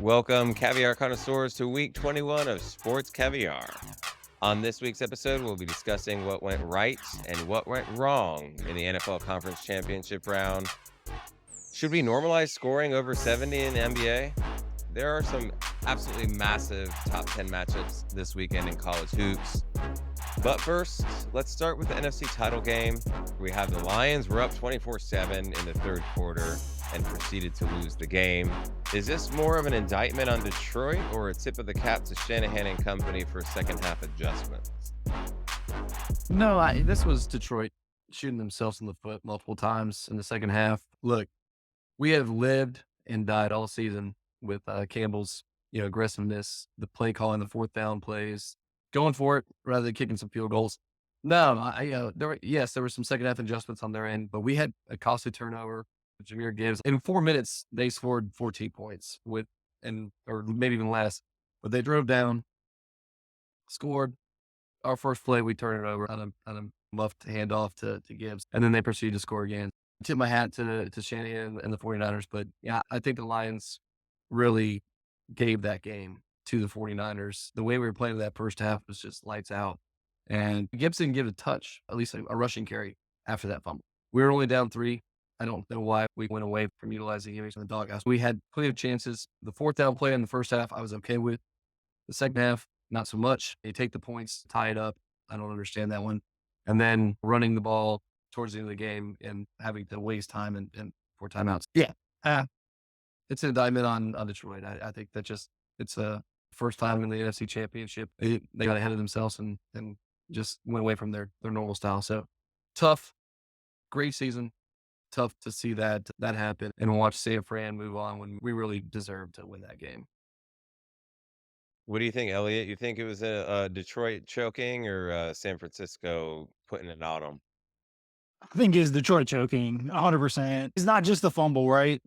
Welcome, caviar connoisseurs, to week 21 of Sports Caviar. On this week's episode, we'll be discussing what went right and what went wrong in the NFL Conference Championship round. Should we normalize scoring over 70 in the NBA? There are some absolutely massive top 10 matchups this weekend in college hoops. But first, let's start with the NFC title game. We have the Lions were up 24-7 in the third quarter and proceeded to lose the game. Is this more of an indictment on Detroit or a tip of the cap to Shanahan and company for second half adjustments? No, this was Detroit shooting themselves in the foot multiple times in the second half. Look, we have lived and died all season with Campbell's, aggressiveness, the play calling, the fourth down plays, going for it rather than kicking some field goals. No, there were some second half adjustments on their end, but we had a costly turnover. Jameer Gibbs in 4 minutes they scored 14 points or maybe even less, but they drove down, scored. Our first play, we turned it over on a muffed handoff to Gibbs, and then they proceeded to score again. Tip my hat to Shanahan and the 49ers, but yeah, I think the Lions really gave that game to the 49ers. The way we were playing that first half was just lights out, and Gibbs didn't give a touch, at least a rushing carry after that fumble. We were only down 3. I don't know why we went away from utilizing him in the doghouse. We had plenty of chances. The fourth down play in the first half, I was okay with. The second half, not so much. They take the points, tie it up. I don't understand that one. And then running the ball towards the end of the game and having to waste time and 4 timeouts. Yeah. It's an indictment on Detroit. I think that it's a first time in the NFC Championship. They got ahead of themselves and just went away from their normal style. So tough, great season. Tough to see that happen and watch San Fran move on when we really deserved to win that game. What do you think, Elliott? You think it was a Detroit choking or San Francisco putting it on them? I think is Detroit choking 100%. It's not just the fumble, right?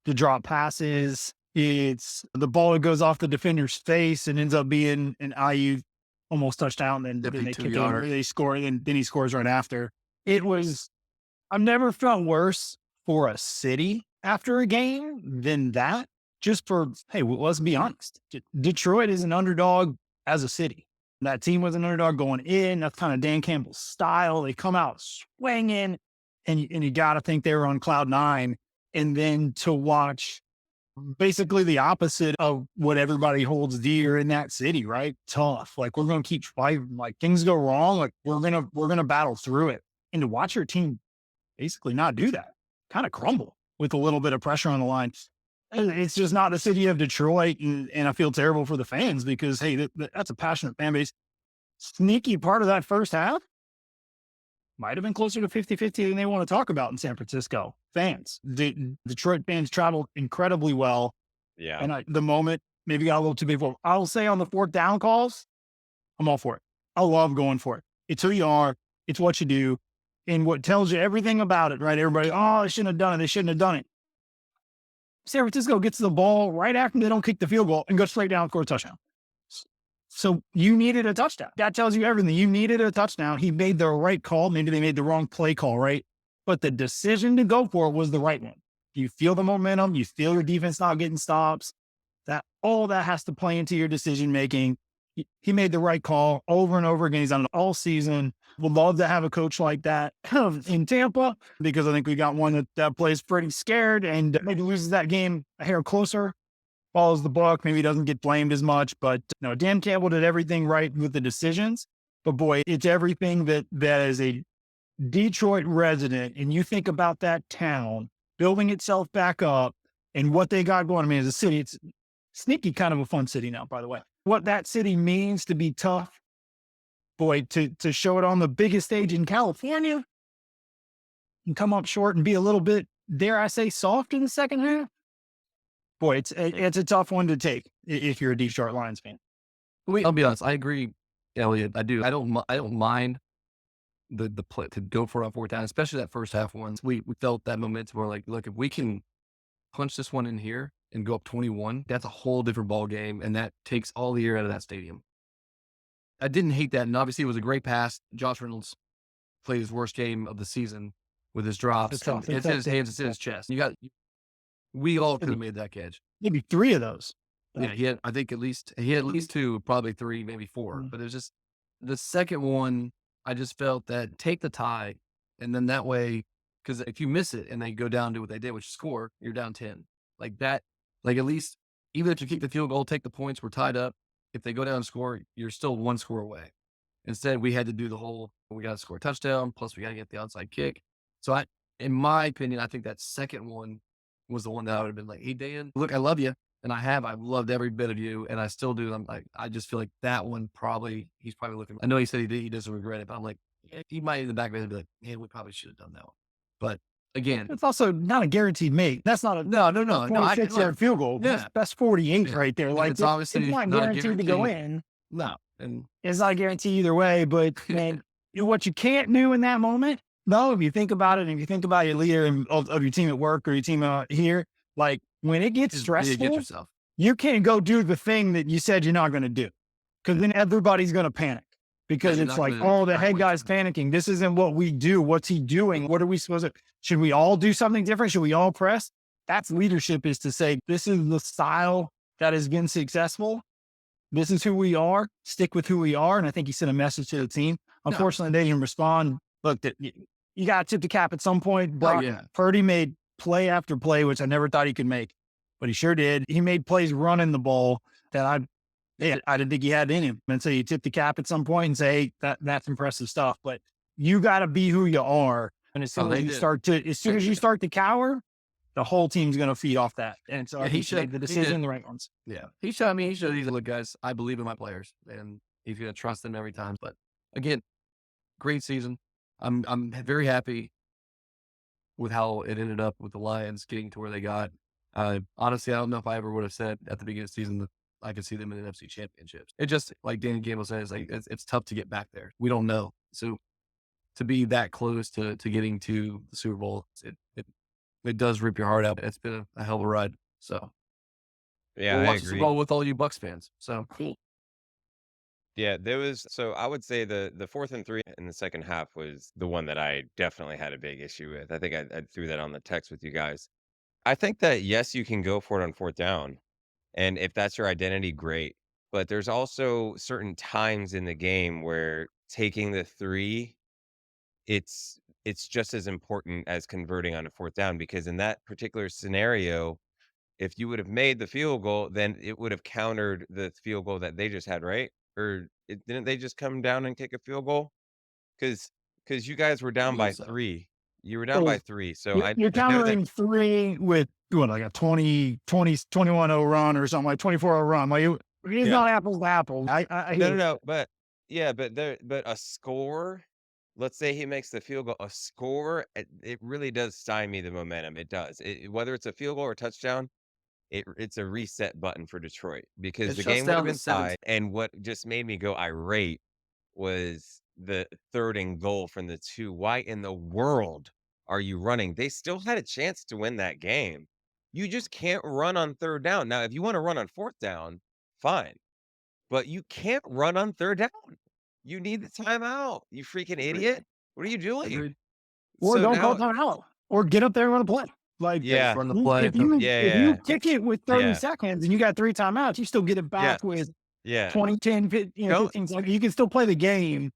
The drop passes. It's the ball that goes off the defender's face and ends up being an IU almost touchdown. Then they kick it over, they score, and then he scores right after. It was, I've never felt worse for a city after a game than that. Just for, hey, let's be honest. Detroit is an underdog as a city. That team was an underdog going in. That's kind of Dan Campbell's style. They come out swinging, and you got to think they were on cloud 9. And then to watch basically the opposite of what everybody holds dear in that city, right? Tough. Like, we're going to keep fighting. Like, things go wrong. Like, we're going to battle through it. And to watch your team basically not do that, kind of crumble with a little bit of pressure on the line. It's just not the city of Detroit. And I feel terrible for the fans because, hey, that's a passionate fan base. Sneaky part of that first half might have been closer to 50-50 than they want to talk about in San Francisco. Fans, Detroit fans traveled incredibly well. Yeah. And the moment maybe got a little too big for them. I'll say on the fourth down calls, I'm all for it. I love going for it. It's who you are. It's what you do. And what tells you everything about it, right? Everybody, oh, they shouldn't have done it. They shouldn't have done it. San Francisco gets the ball right after they don't kick the field goal and go straight down and score a touchdown. So you needed a touchdown. That tells you everything. You needed a touchdown. He made the right call. Maybe they made the wrong play call, right? But the decision to go for it was the right one. You feel the momentum. You feel your defense not getting stops. All that has to play into your decision making. He made the right call over and over again. He's done it all season. Would love to have a coach like that in Tampa because I think we got one that plays pretty scared and maybe loses that game a hair closer, follows the book. Maybe doesn't get blamed as much. But no, Dan Campbell did everything right with the decisions. But boy, it's everything that is a Detroit resident. And you think about that town building itself back up and what they got going. I mean, as a city, it's sneaky kind of a fun city now, by the way. What that city means to be tough, boy, to show it on the biggest stage in California and come up short and be a little bit, dare I say, soft in the second half. Boy, it's a tough one to take if you're a Detroit Lions fan. I'll be honest. I agree, Elliott. I do. I don't mind the play to go for it on fourth down, especially that first half one. We felt that momentum. We're like, look, if we can punch this one in here and go up 21, that's a whole different ball game, and that takes all the air out of that stadium. I didn't hate that, and obviously it was a great pass. Josh Reynolds played his worst game of the season with his drops. It's in his hands, it's in his chest. We all could have made that catch. Maybe 3 of those. Yeah, I think he had at least 2, probably 3, maybe 4, Mm. but it was just the second one, I just felt that take the tie, and then that way, because if you miss it and they go down to what they did, which is score, you're down 10. Like that, like at least even if you keep the field goal, take the points, we're tied up. If they go down and score, you're still 1 score away. Instead, we had to do the whole, we got to score a touchdown, plus we got to get the outside kick. So in my opinion, I think that second one was the one that I would have been like, hey, Dan, look, I love you. And I've loved every bit of you, and I still do. I'm like, I just feel like that one he's probably looking. I know he said he doesn't regret it, but I'm like, he might in the back of his head be like, man, we probably should have done that one. But again, It's also not a guaranteed make. That's not a no. 46-yard field goal. Yeah. That's 48 Yeah. right there. And Like it's obviously it's not not a guaranteed to go guarantee. in. No, and It's not a guarantee either way. But man, what you can't do in that moment, though, if you think about it, and if you think about your leader and of your team at work or your team here, like when it gets just get stressful, yourself. you can't go do the thing that you said you're not going to do, because then everybody's going to panic, because You're it's not like, gonna oh, the try head to guy's panicking. This isn't what we do. What's he doing? What are we supposed to? Should we all do something different? Should we all press? That's leadership, is to say, this is the style that has been successful. This is who we are. Stick with who we are. And I think he sent a message to the team. Unfortunately, they didn't respond. Look, that you got to tip the cap at some point. Brock Purdy made play after play, which I never thought he could make, but he sure did. He made plays running the ball that I didn't think he had in him. And so you tip the cap at some point and say, hey, that's impressive stuff. But you got to be who you are. And as soon as you start to cower, the whole team's going to feed off that. And so I think he made the decision, the right ones. Yeah. He showed, he's like, look, guys, I believe in my players, and he's going to trust them every time. But again, great season. I'm very happy with how it ended up with the Lions getting to where they got. Honestly, I don't know if I ever would have said at the beginning of the season that I could see them in the NFC Championships. It just, like Danny Gamble says, like it's tough to get back there. We don't know. So to be that close to getting to the Super Bowl, it does rip your heart out. It's been a hell of a ride. So Yeah, we'll I watch the Super agree. Bowl with all you Bucks fans. So cool. Yeah, so I would say the 4th and 3 in the second half was the one that I definitely had a big issue with. I think I threw that on the text with you guys. I think that, yes, you can go for it on 4th down, and if that's your identity, great. But there's also certain times in the game where taking the 3, it's just as important as converting on a 4th down, because in that particular scenario, if you would have made the field goal, then it would have countered the field goal that they just had, right? Or didn't they just come down and kick a field goal? Because you guys were I down by believe so. 3. You were down by 3. So I You're know that. countering 3 with like a 21-0 run or something, like 24-0 run. Like it's not apples to apples. I No. But yeah, but a score, let's say he makes the field goal, a score, it really does stymie the momentum. It does. Whether it's a field goal or a touchdown, it's a reset button for Detroit, because It the shuts game would have down the been seventh. tied. And what just made me go irate was the 3rd and goal from the 2. Why in the world are you running? They still had a chance to win that game. You just can't run on 3rd down. Now, if you want to run on 4th down, fine, but you can't run on 3rd down. You need the timeout, you freaking idiot. What are you doing? Agreed. Or So don't call now, timeout, or get up there and run a play. Like, yeah, Run the play. if you yeah, kick it with 30 yeah, seconds and you got 3 timeouts, you still get it yeah, back with yeah. 20, 10, 15, Don't 15 seconds. You can still play the game. You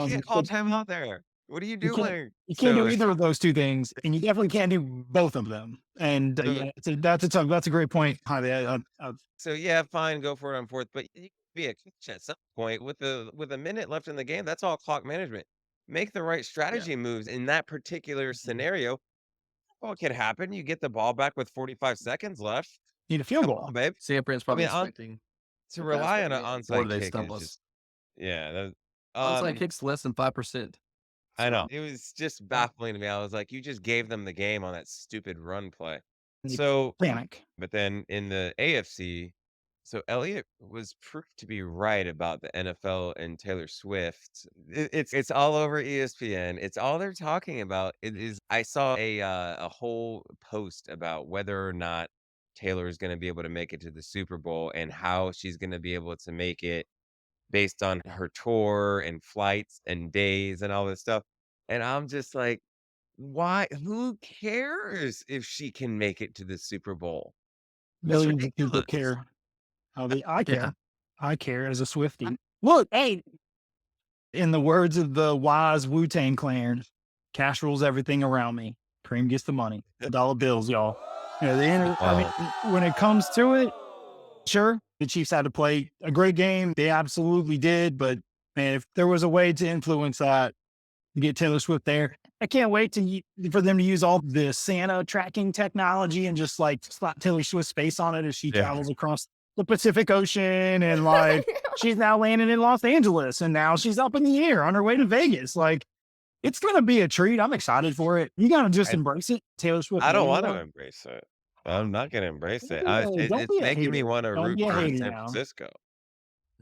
can't call But timeout there. What are you you can't doing? you can't do So either of those 2 things, and you definitely can't do both of them. And so yeah, that's a great point, Javi. So yeah, fine, go for it on 4th, but you can be a catch at some point with a minute left in the game. That's all clock management. Make the right Yeah. strategy moves in that particular scenario. What could happen? You get the ball back with 45 seconds left. Need a field Come goal. on, babe. San Fran's I probably mean, expecting to a rely fastball on an game, or onside do they kick stump is us? just, yeah. Onside kick's less than 5%. I know. So It was just baffling to me. I was like, you just gave them the game on that stupid run play. You So, panic. but then in the AFC, so Elliott was proved to be right about the NFL and Taylor Swift. It's all over ESPN. It's all they're talking about. It is. I saw a whole post about whether or not Taylor is going to be able to make it to the Super Bowl, and how she's going to be able to make it based on her tour and flights and days and all this stuff. And I'm just like, why? Who cares if she can make it to the Super Bowl? That's Millions of people ridiculous. care. I care. Yeah. I care as a Swiftie. Look, hey, in the words of the wise Wu-Tang Clan, cash rules everything around me. Cream gets the money. Dollar bills, y'all. I mean, when it comes to it, sure, the Chiefs had to play a great game. They absolutely did. But man, if there was a way to influence that, to get Taylor Swift there, I can't wait for them to use all the Santa tracking technology and just like slap Taylor Swift's face on it as she travels across the Pacific Ocean. And like, she's now landing in Los Angeles and now she's up in the air on her way to Vegas. Like, it's going to be a treat. I'm excited for it. You got to just embrace it. Taylor Swift. I don't want to embrace it. I'm not going to embrace it. Don't be It's a making me hater. want to Don't root be a for hater San now. Francisco.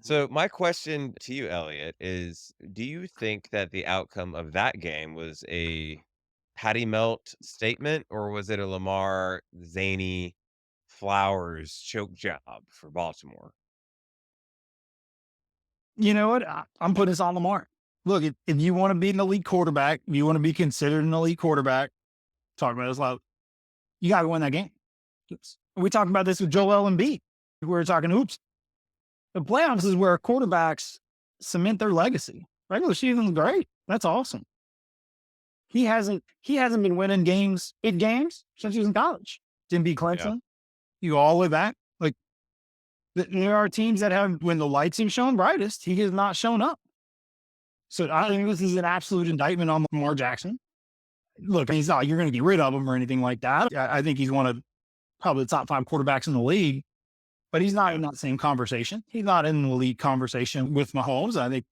So my question to you, Elliot, is do you think that the outcome of that game was a Patty Melt statement, or was it a Lamar zany Flowers choke job for Baltimore? You know what? I'm putting this on Lamar. Look, if you want to be an elite quarterback, if you want to be considered an elite quarterback, talking about this loud, you got to win that game. We talked about this with Joel Embiid. We were talking hoops. The playoffs is where quarterbacks cement their legacy. Regular season's great. That's awesome. He hasn't been winning big games since he was in college. Didn't beat Clemson. You all with that. Like, there are teams that have, when the lights have shown brightest, he has not shown up. So I think this is an absolute indictment on Lamar Jackson. Look, he's not, you're going to get rid of him or anything like that. I think he's one of probably the top 5 quarterbacks in the league, but he's not in that same conversation. He's not in the elite conversation with Mahomes. I think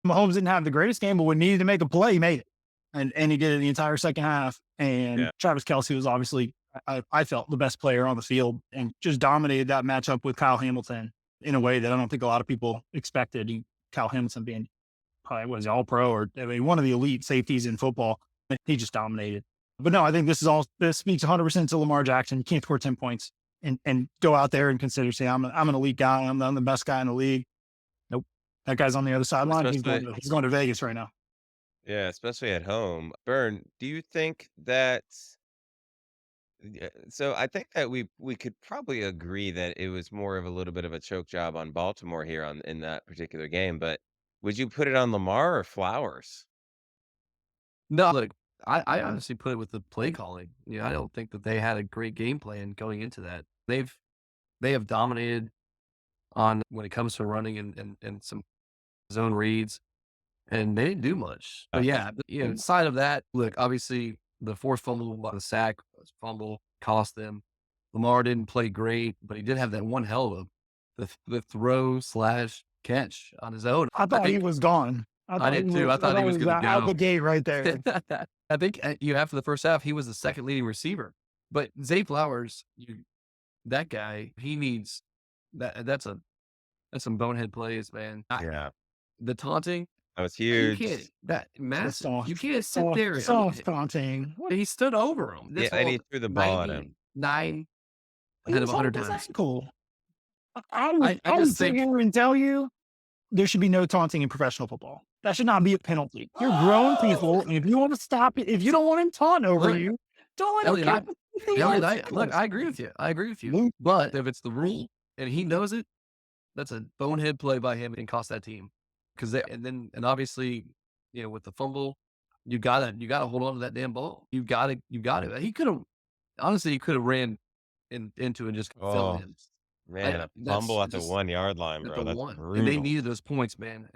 Mahomes didn't have the greatest game, but when he needed to make a play, he made it. And he did it the entire second half. And Travis Kelce was obviously, I felt, the best player on the field and just dominated that matchup with Kyle Hamilton in a way that I don't think a lot of people expected. Kyle Hamilton being probably was all pro or one of the elite safeties in football. He just dominated. But no, I think this speaks 100% to Lamar Jackson. You can't score 10 points and go out there and consider, say, I'm an elite guy. I'm the best guy in the league. Nope. That guy's on the other sideline. He's going to Vegas right now. Yeah, especially at home. Bern, do you think that so I think that we could probably agree that it was more of a little bit of a choke job on Baltimore here in that particular game, but would you put it on Lamar or Flowers? No, look, I honestly put it with the play calling. I don't think that they had a great game plan going into that. They have dominated on when it comes to running and some zone reads, and they didn't do much. But aside of that, look, obviously the forced sack fumble cost them. Lamar didn't play great, but he did have that one hell of the throw / catch on his own. I thought he was gone. I did too. I thought he was going to out the go. gate right there. I think after the first half, he was the second leading receiver. But Zay Flowers, that guy, he needs that. That's some bonehead plays, man. The taunting. That was huge. You can't sit there. Soft taunting. He stood over him. And he threw the ball at him. 9 ahead of 100 times. Cool. I would sit here and tell you there should be no taunting in professional football. That should not be a penalty. You're grown people, and if you want to stop it, if you don't want him taunting over you, don't let him. Look, I agree with you. But if it's the rule and he knows it, that's a bonehead play by him and cost that team. And obviously, with the fumble, you gotta hold on to that damn ball. You got it. He could have ran into it and just fell in. Man, a fumble at the 1 yard line, bro. That's brutal. And they needed those points, man.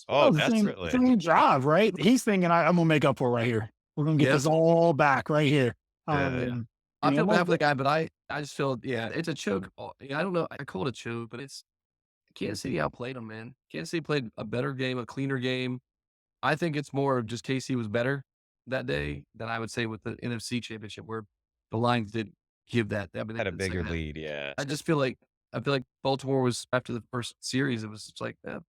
Oh, desperately. Same job, right? He's thinking, I'm gonna make up for it right here. We're gonna get this all back right here. I feel bad for the guy, but I just feel it's a choke. I don't know. I call it a choke, but it's Kansas City outplayed them, man. Kansas City played a better game, a cleaner game. I think it's more of just KC was better that day than I would say with the NFC Championship, where the Lions did give that. Had a bigger lead, yeah. I feel like Baltimore was, after the first series, it was just like, it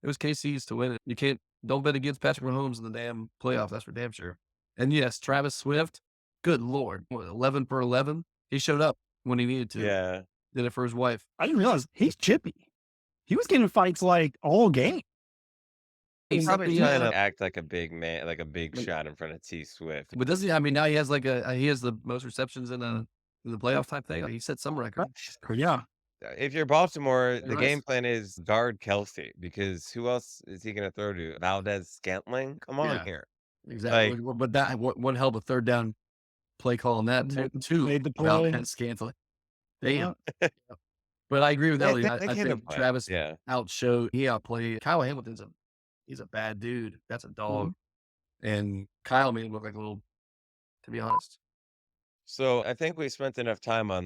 was KC's to win it. Don't bet against Patrick Mahomes in the damn playoffs. That's for damn sure. And yes, Travis Swift, good Lord, 11 for 11. He showed up when he needed to. Yeah. Did it for his wife. I didn't realize he's chippy. He was getting fights like all game. He's probably trying to act like a big man, like a big shot in front of T Swift. But doesn't he? I mean, now he has he has the most receptions in the playoff type thing. He set some record. Yeah. If you're Baltimore, the game Nice. plan is guard Kelsey because who else is he gonna throw to? Valdez Scantling? Come on Yeah, here. exactly. Like, But that one hell of a third down play call on that too Made the about play. Penn Scantling. Yeah. Damn. But I agree with they, Elliott. they, they I came to think play. Travis Yeah. he outplayed Kyle Hamilton's he's a bad dude. That's a dog. Mhm. And Kyle made him look like a little, to be honest. So I think we spent enough time on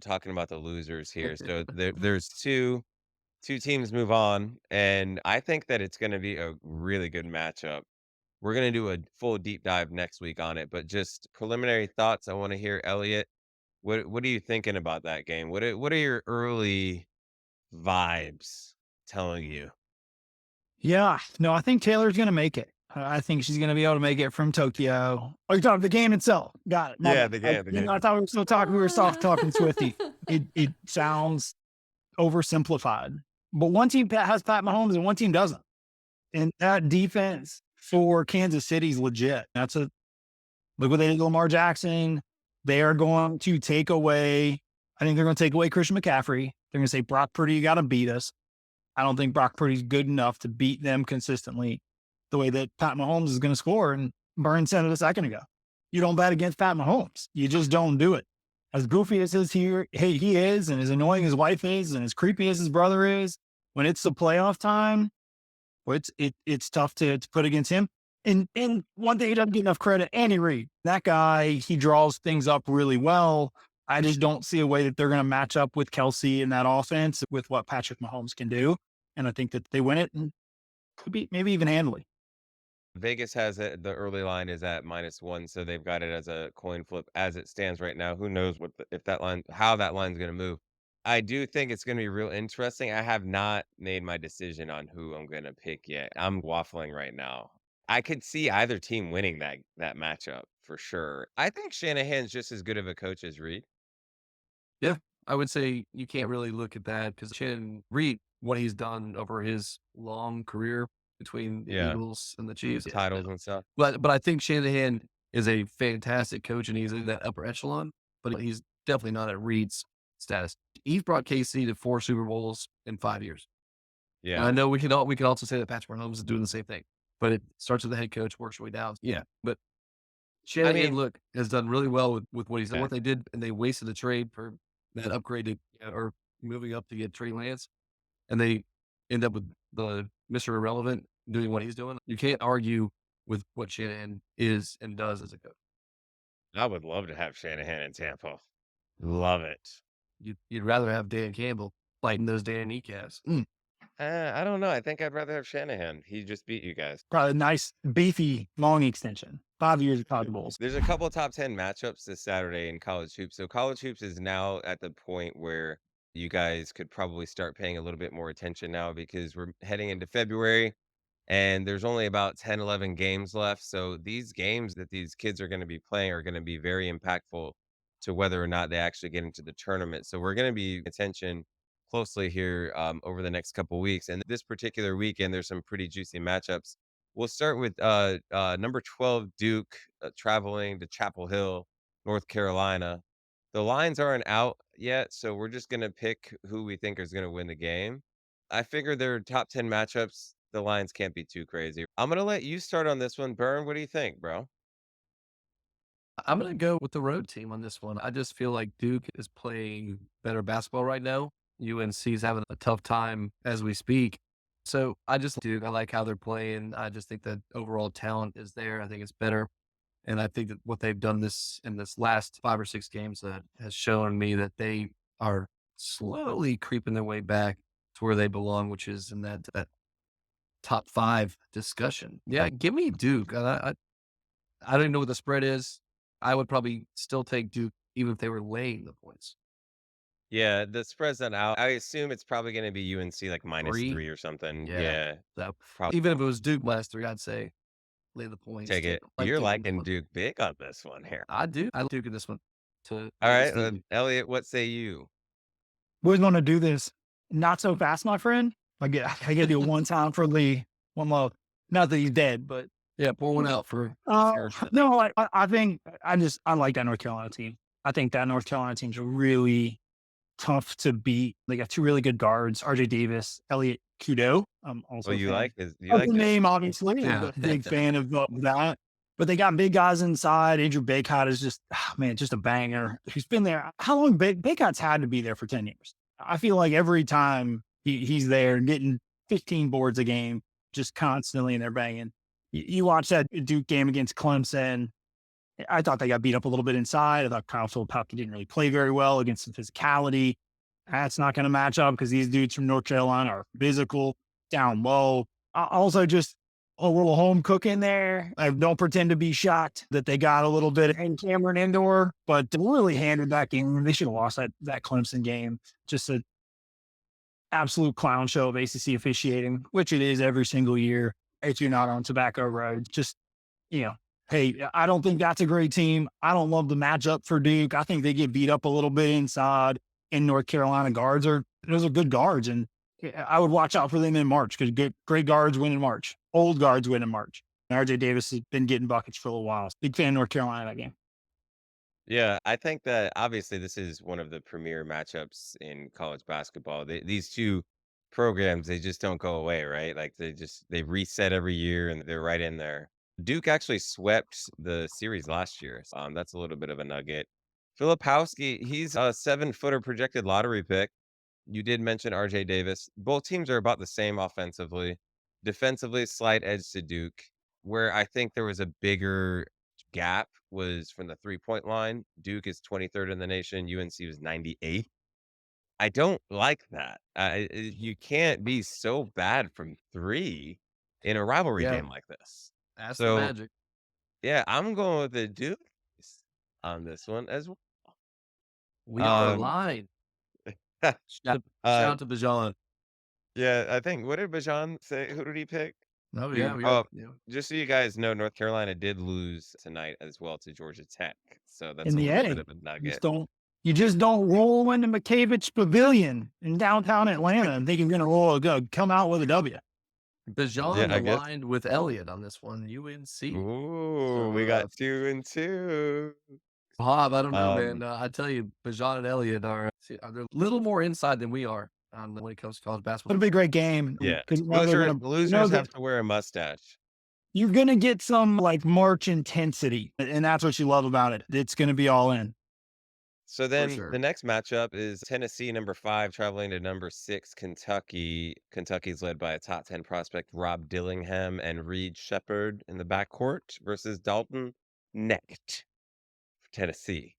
talking about the losers here. So there's two teams move on, and I think that it's going to be a really good matchup. We're going to do a full deep dive next week on it, but just preliminary thoughts. I want to hear Elliot. What are you thinking about that game? What are your early vibes telling you? Yeah. No, I think Taylor's going to make it. I think she's going to be able to make it from Tokyo. Oh, you're talking the game itself. Got it. My Yeah, bad. the game, the game. I thought we were still talking. We were soft talking Swifty. It sounds oversimplified, but one team has Pat Mahomes and one team doesn't. And that defense for Kansas City's legit. Look what they did to Lamar Jackson. They are going to take away, I think they're going to take away Christian McCaffrey. They're going to say, Brock Purdy, you got to beat us. I don't think Brock Purdy's good enough to beat them consistently the way that Pat Mahomes is going to score. And Burns said it a second ago. You don't bet against Pat Mahomes. You just don't do it. As goofy as he is, and as annoying his wife is, and as creepy as his brother is, when it's the playoff time, it's tough to put against him. And one thing he doesn't get enough credit, Andy Reid. That guy, he draws things up really well. I just don't see a way that they're going to match up with Kelsey in that offense with what Patrick Mahomes can do. And I think that they win it and could be maybe even handily. Vegas has it. The early line is at -1, so they've got it as a coin flip as it stands right now. Who knows if that line, how that line's going to move. I do think it's going to be real interesting. I have not made my decision on who I'm going to pick yet. I'm waffling right now. I could see either team winning that matchup for sure. I think Shanahan's just as good of a coach as Reed. Yeah, I would say you can't really look at that because Shannon Reed, what he's done over his long career between the Yeah, Eagles and the Chiefs. Yeah, titles no. and stuff. But I think Shanahan is a fantastic coach and he's in that upper echelon, but he's definitely not at Reed's status. He's brought KC to 4 Super Bowls in 5 years. And Yeah, I know we can also say that Patrick Mahomes is doing the same thing, but it starts with the head coach, works your way down. Yeah, but I Shanahan, mean, look, has done really well with what he's done. okay. What they did, and they wasted the trade for that upgraded or moving up to get Trey Lance, and they end up with the Mr. Irrelevant doing what he's doing. You can't argue with what Shanahan is and does as a coach. I would love to have Shanahan in Tampa. Love it. You'd rather have Dan Campbell fighting those Dan kneecaps. I don't know. I think I'd rather have Shanahan. He just beat you guys. Probably a nice, beefy, long extension. 5 years of college bowls. There's a couple of top 10 matchups this Saturday in college hoops. So college hoops is now at the point where you guys could probably start paying a little bit more attention now because we're heading into February and there's only about 10, 11 games left. So these games that these kids are going to be playing are going to be very impactful to whether or not they actually get into the tournament. So we're going to be attention closely here over the next couple weeks. And this particular weekend, there's some pretty juicy matchups. We'll start with number 12 Duke traveling to Chapel Hill, North Carolina. The lines aren't out yet, so we're just gonna pick who we think is gonna win the game. I figure their top 10 matchups, the lines can't be too crazy. I'm gonna let you start on this one. Burn, what do you think, bro? I'm gonna go with the road team on this one. I just feel like Duke is playing better basketball right now. UNC's having a tough time as we speak. So I just Duke. I like how they're playing. I just think that overall talent is there. I think it's better. And I think that what they've done in this last 5 or 6 games that has shown me that they are slowly creeping their way back to where they belong, which is in that top 5 discussion. Yeah, give me Duke. I don't even know what the spread is. I would probably still take Duke even if they were laying the points. Yeah, the spread's not out. I assume it's probably gonna be UNC like 3? -3 or something. Yeah. Yeah, So probably even if it was Duke last 3, I'd say lay the points. take it. Like You're Duke in this liking one. Duke big on this one here. I do. I like Duke in this one to All win right, this league. Elliot, what say you? We're going to do this not so fast, my friend. I get you one time for Lee, one love. Not that he's dead, but Yeah, pour one out for sure. no, I think I like that North Carolina team. I think that North Carolina team's really tough to beat. They got two really good guards, RJ Davis, Elliott Kudo. I'm Well, also a you fan like his you of the like his name, obviously. I'm Yeah. a big fan of that. But they got big guys inside. Andrew Baycott is just, man, just a banger. He's been there. How long? Baycott's had to be there for 10 years. I feel like every time he's there getting 15 boards a game, just constantly, and they're banging. You watch that Duke game against Clemson. I thought they got beat up a little bit inside. I thought Kyle Filipowski didn't really play very well against the physicality. That's not going to match up because these dudes from North Carolina are physical, down low. Also, just a little home cook in there. I don't pretend to be shocked that they got a little bit in Cameron Indoor, but really handed that game. They should have lost that Clemson game. Just an absolute clown show of ACC officiating, which it is every single year. If you're not on Tobacco Road, just, you know, hey, I don't think that's a great team. I don't love the matchup for Duke. I think they get beat up a little bit inside. And North Carolina guards those are good guards, and I would watch out for them in March because great guards win in March. Old guards win in March. And RJ Davis has been getting buckets for a little while. Big fan of North Carolina that game. Yeah, I think that obviously this is one of the premier matchups in college basketball. These two programs, they just don't go away, right? Like they reset every year and they're right in there. Duke actually swept the series last year. That's a little bit of a nugget. Filipowski, he's a 7-footer projected lottery pick. You did mention RJ Davis. Both teams are about the same offensively. Defensively, slight edge to Duke. Where I think there was a bigger gap was from the 3-point line. Duke is 23rd in the nation. UNC was 98th. I don't like that. You can't be so bad from three in a rivalry Yeah. game like this. That's the So, magic. yeah, I'm going with the Duke on this one as well. We are Um, aligned. Shout uh, out to Bajan. yeah, I think what did Bajan say? Who did he pick? Oh, yeah, Duke. we got Oh, yeah. just so you guys know, North Carolina did lose tonight as well to Georgia Tech. So that's In a the little bit A, of a nugget. you just don't roll into McCaviage Pavilion in downtown Atlanta and think you're going to come out with a W. Yeah, Bajan I guess. aligned with Elliott on this one, UNC. Ooh, So, we got 2 and 2. Bob, I don't know, man. Um, I tell you, Bajan and Elliott they're a little more inside than we are when it comes to college basketball. It'll be a great game yeah. because they're going to, Losers have to wear a mustache. you're going to get some like March intensity. And that's what you love about it. It's going to be all in. So then sure. the next matchup is Tennessee, number 5, traveling to number 6, Kentucky. Kentucky's led by a top 10 prospect, Rob Dillingham and Reed Shepherd in the backcourt versus Dalton Knecht for Tennessee.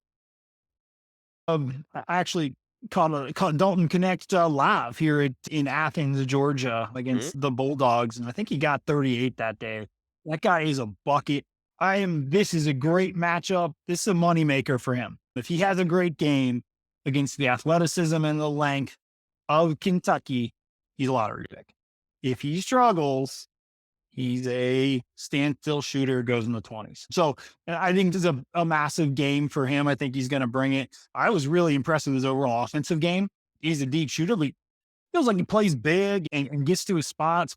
I actually caught Dalton Connect live here in Athens, Georgia, against the Bulldogs, and I think he got 38 that day. That guy is a bucket. This is a great matchup. This is a moneymaker for him. If he has a great game against the athleticism and the length of Kentucky, he's a lottery pick. If he struggles, he's a standstill shooter, goes in the 20s. So I think this is a massive game for him. I think he's going to bring it. I was really impressed with his overall offensive game. He's a deep shooter, but feels like he plays big and gets to his spots,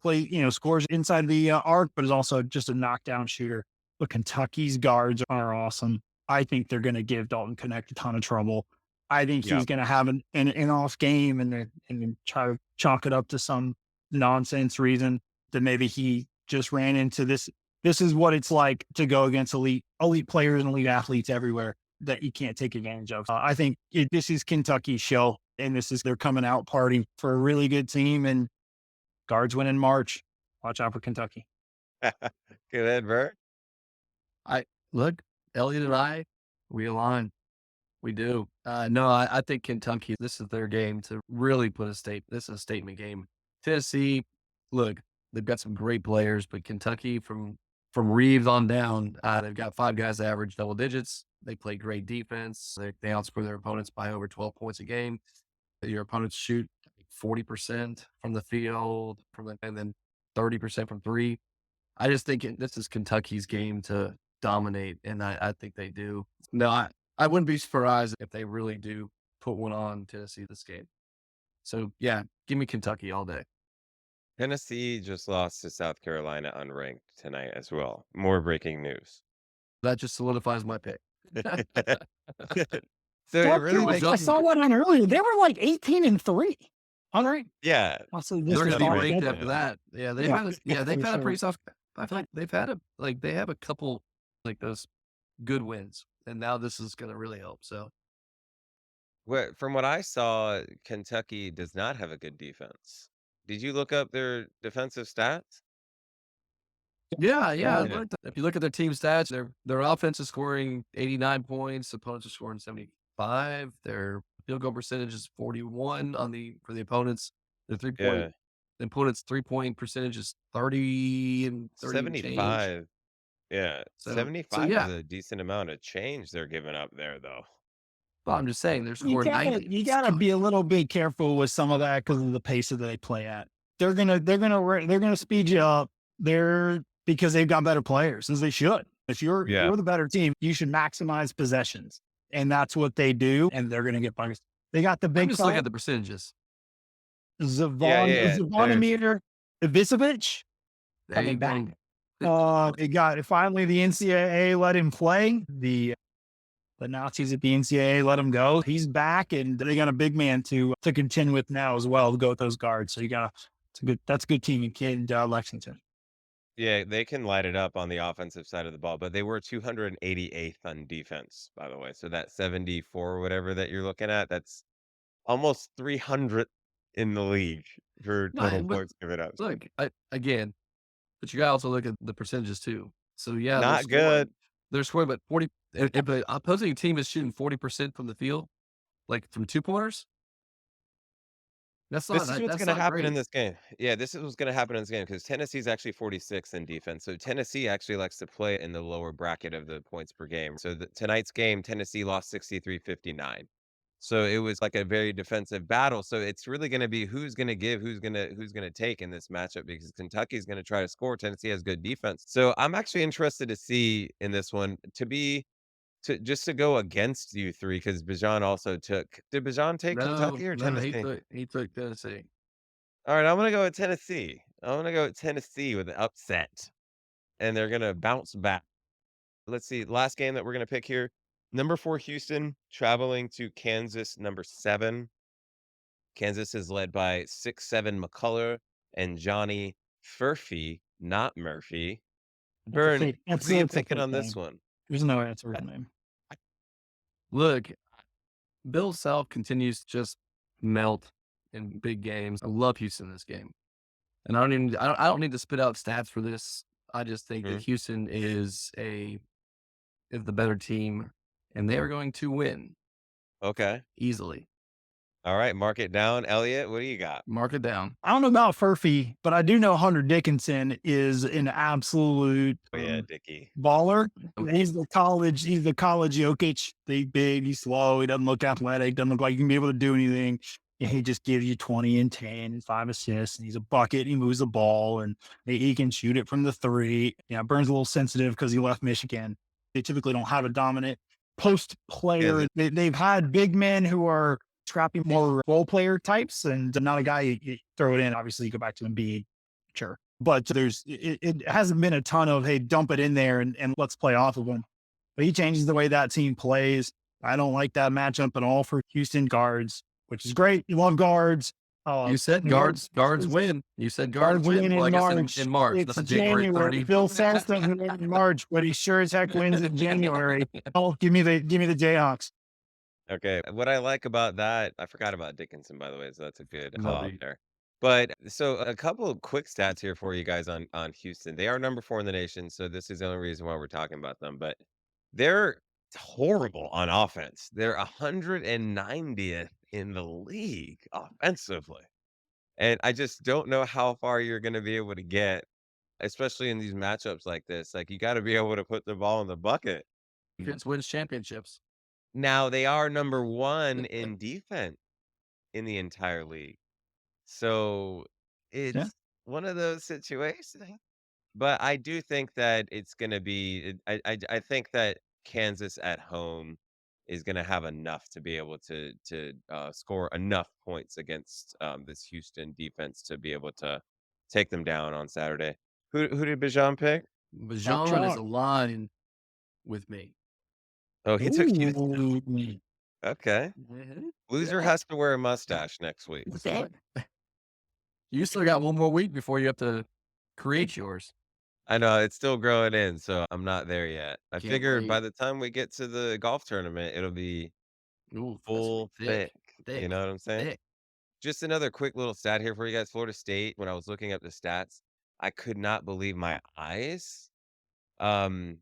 scores inside the arc, but is also just a knockdown shooter. But Kentucky's guards are awesome. I think they're going to give Dalton Connect a ton of trouble. I think he's going to have an off game and try to chalk it up to some nonsense reason that maybe he just ran into this. This is what it's like to go against elite players and elite athletes everywhere that you can't take advantage of. I think this is Kentucky's show, and they're coming out party for a really good team, and guards win in March. Watch out for Kentucky. Go ahead, Bert. Look, Elliott and I, we align. We do. No, I think Kentucky, this is their game to really put a statement. This is a statement game. Tennessee, look, they've got some great players, but Kentucky from Reeves on down, they've got 5 guys that average double digits. They play great defense. They outscore their opponents by over 12 points a game. Your opponents shoot 40% from the field, and then 30% from 3. I just think this is Kentucky's game to dominate, and I think they do. No, I wouldn't be surprised if they really do put one on Tennessee this game. So, yeah, give me Kentucky all day. Tennessee just lost to South Carolina unranked tonight as well. More breaking news. That just solidifies my pick. So it really I makes saw one on earlier. They were like 18-3. All right. yeah. Also, They're this going is to be not ranked good. after that. Yeah, they've Yeah. had they've For had a pretty sure. soft. I feel like they've had they have a couple like those good wins, and now this is going to really help. So From what I saw, Kentucky does not have a good defense. Did you look up their defensive stats? yeah. Yeah. If you look at their team stats, their offense is scoring 89 points. Opponents are scoring 75. Their field goal percentage is 41 for the opponents. Their Yeah. the opponent's 3-point percentage is 30 and 30 and change. 75. Yeah. So 75 is yeah. a decent amount of change they're giving up there, though. Well, I'm just saying they're You scoring gotta 90. you gotta be a little bit careful with some of that because of the pace that they play at. They're gonna speed you up. Because they've got better players, as they should. If you're Yeah. the better team, you should maximize possessions, and that's what they do. And they're gonna get buckets. They got the I'm big just looking fella, at the percentages. Yeah. There's Zvonimir Ibisevic They coming back. they They got finally the NCAA let him play. The Nazis at the NCAA let him go. He's back, and they got a big man to contend with now as well to go with those guards. So that's a good team in Lexington. Yeah, they can light it up on the offensive side of the ball, but they were 288th on defense, by the way. So that 74 or whatever that you're looking at, that's almost 300 in the league for total but points given up. look, again, but you gotta also look at the percentages too. So yeah, Not good. they're scoring, but 40. If the opposing team is shooting 40% from the field, like from 2-pointers, This is what's that's gonna not happen in great. this game. Yeah, this is what's gonna happen in this game because Tennessee's actually 46th in defense. So Tennessee actually likes to play in the lower bracket of the points per game. So tonight's game, Tennessee lost 63-59. So it was like a very defensive battle. So it's really gonna be who's gonna give, who's gonna take in this matchup because Kentucky's gonna try to score. Tennessee has good defense. So I'm actually interested to see in this one to just to go against you three because Bijan also took. Did Bijan take No, Kentucky or no, Tennessee? he took Tennessee. All right, I'm gonna go with Tennessee. I'm gonna go with Tennessee with an upset, and they're gonna bounce back. Let's see. Last game that we're gonna pick here. Number 4 Houston traveling to Kansas. Number 7. Kansas is led by 6'7" McCullough and Johnny Furphy, not Murphy. Burn. That's Who are you a picking fake on this name. one? There's no answer his name. Look, Bill Self continues to just melt in big games. I love Houston in this game, and I don't need to spit out stats for this. I just think that Mhm. Houston is the better team, and they are going to win Okay. easily. All right. Mark it down, Elliott. What do you got? Mark it down. I don't know about Furphy, but I do know Hunter Dickinson is an absolute Oh yeah, Dickie. baller. He's the college Jokic. He's big, he's slow, he doesn't look athletic, doesn't look like he can be able to do anything. And he just gives you 20 and 10 and 5 assists. And he's a bucket. He moves the ball and he can shoot it from the 3. Yeah, Burns a little sensitive because he left Michigan. They typically don't have a dominant post player. Yeah, They've had big men who are scrappy, more role player types, and not a guy you throw it in. Obviously, you go back to Embiid, sure. But it hasn't been a ton of, hey, dump it in there and let's play off of him. But he changes the way that team plays. I don't like that matchup at all for Houston guards, which is great. You love guards. You said guards win. You said guards win. Well, I guess in March, It's not January 30. Phil says doesn't win in March, but he sure as heck wins in January. Oh, give me the Jayhawks. Okay. What I like about that, I forgot about Dickinson, by the way, so that's a good call out Lovely. there. But so a couple of quick stats here for you guys on Houston. They are number 4 in the nation, so this is the only reason why we're talking about them. But they're horrible on offense. They're 190th in the league offensively. And I just don't know how far you're going to be able to get, especially in these matchups like this. Like you got to be able to put the ball in the bucket. Defense wins championships. Now they are number 1 in defense in the entire league. So Yeah. it's one of those situations. But I do think that it's gonna be I think that Kansas at home is gonna have enough to be able to score enough points against this Houston defense to be able to take them down on Saturday. Who did Bijan pick? Bajan is aligned with me. Oh, he took Houston. Ooh. Okay. Mhm. Loser Yeah. has to wear a mustache next week. That's right. You still got one more week before you have to create yours. I know it's still growing in, so I'm not there yet. I Can't figured by wait. the time we get to the golf tournament, it'll be Ooh, that's gonna full be thick, thick. You thick, know what I'm saying? thick. Just another quick little stat here for you guys. Florida State, when I was looking up the stats, I could not believe my eyes. Um,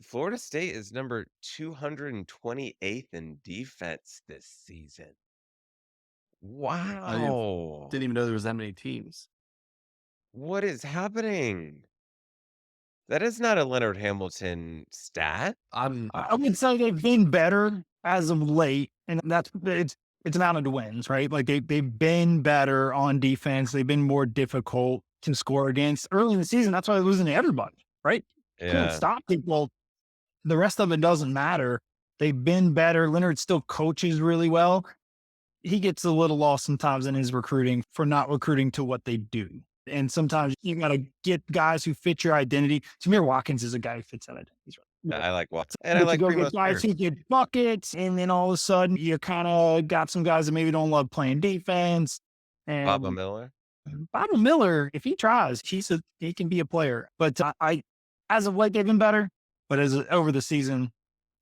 Florida State is number 228th in defense this season. I didn't Wow. even know there was that many teams. What is happening? That is not a Leonard Hamilton stat. I'm I would say they've been better as of late, and it's amounted to wins, right? Like they've been better on defense. They've been more difficult to score against early in the season. That's why they're losing to everybody, right? Can't Yeah. stop people. The rest of it doesn't matter. They've been better. Leonard still coaches really well. He gets a little lost sometimes in his recruiting for not recruiting to what they do. And sometimes you got to get guys who fit your identity. Samir Watkins is a guy who fits that identity. He's right. I like Watson. And I But you like go Primo get guys Spears. who get buckets, and then all of a sudden you kind of got some guys that maybe don't love playing defense. Papa And Miller. Bobby Miller, if he tries, he can be a player. But I as of late, they've been better. But as over the season,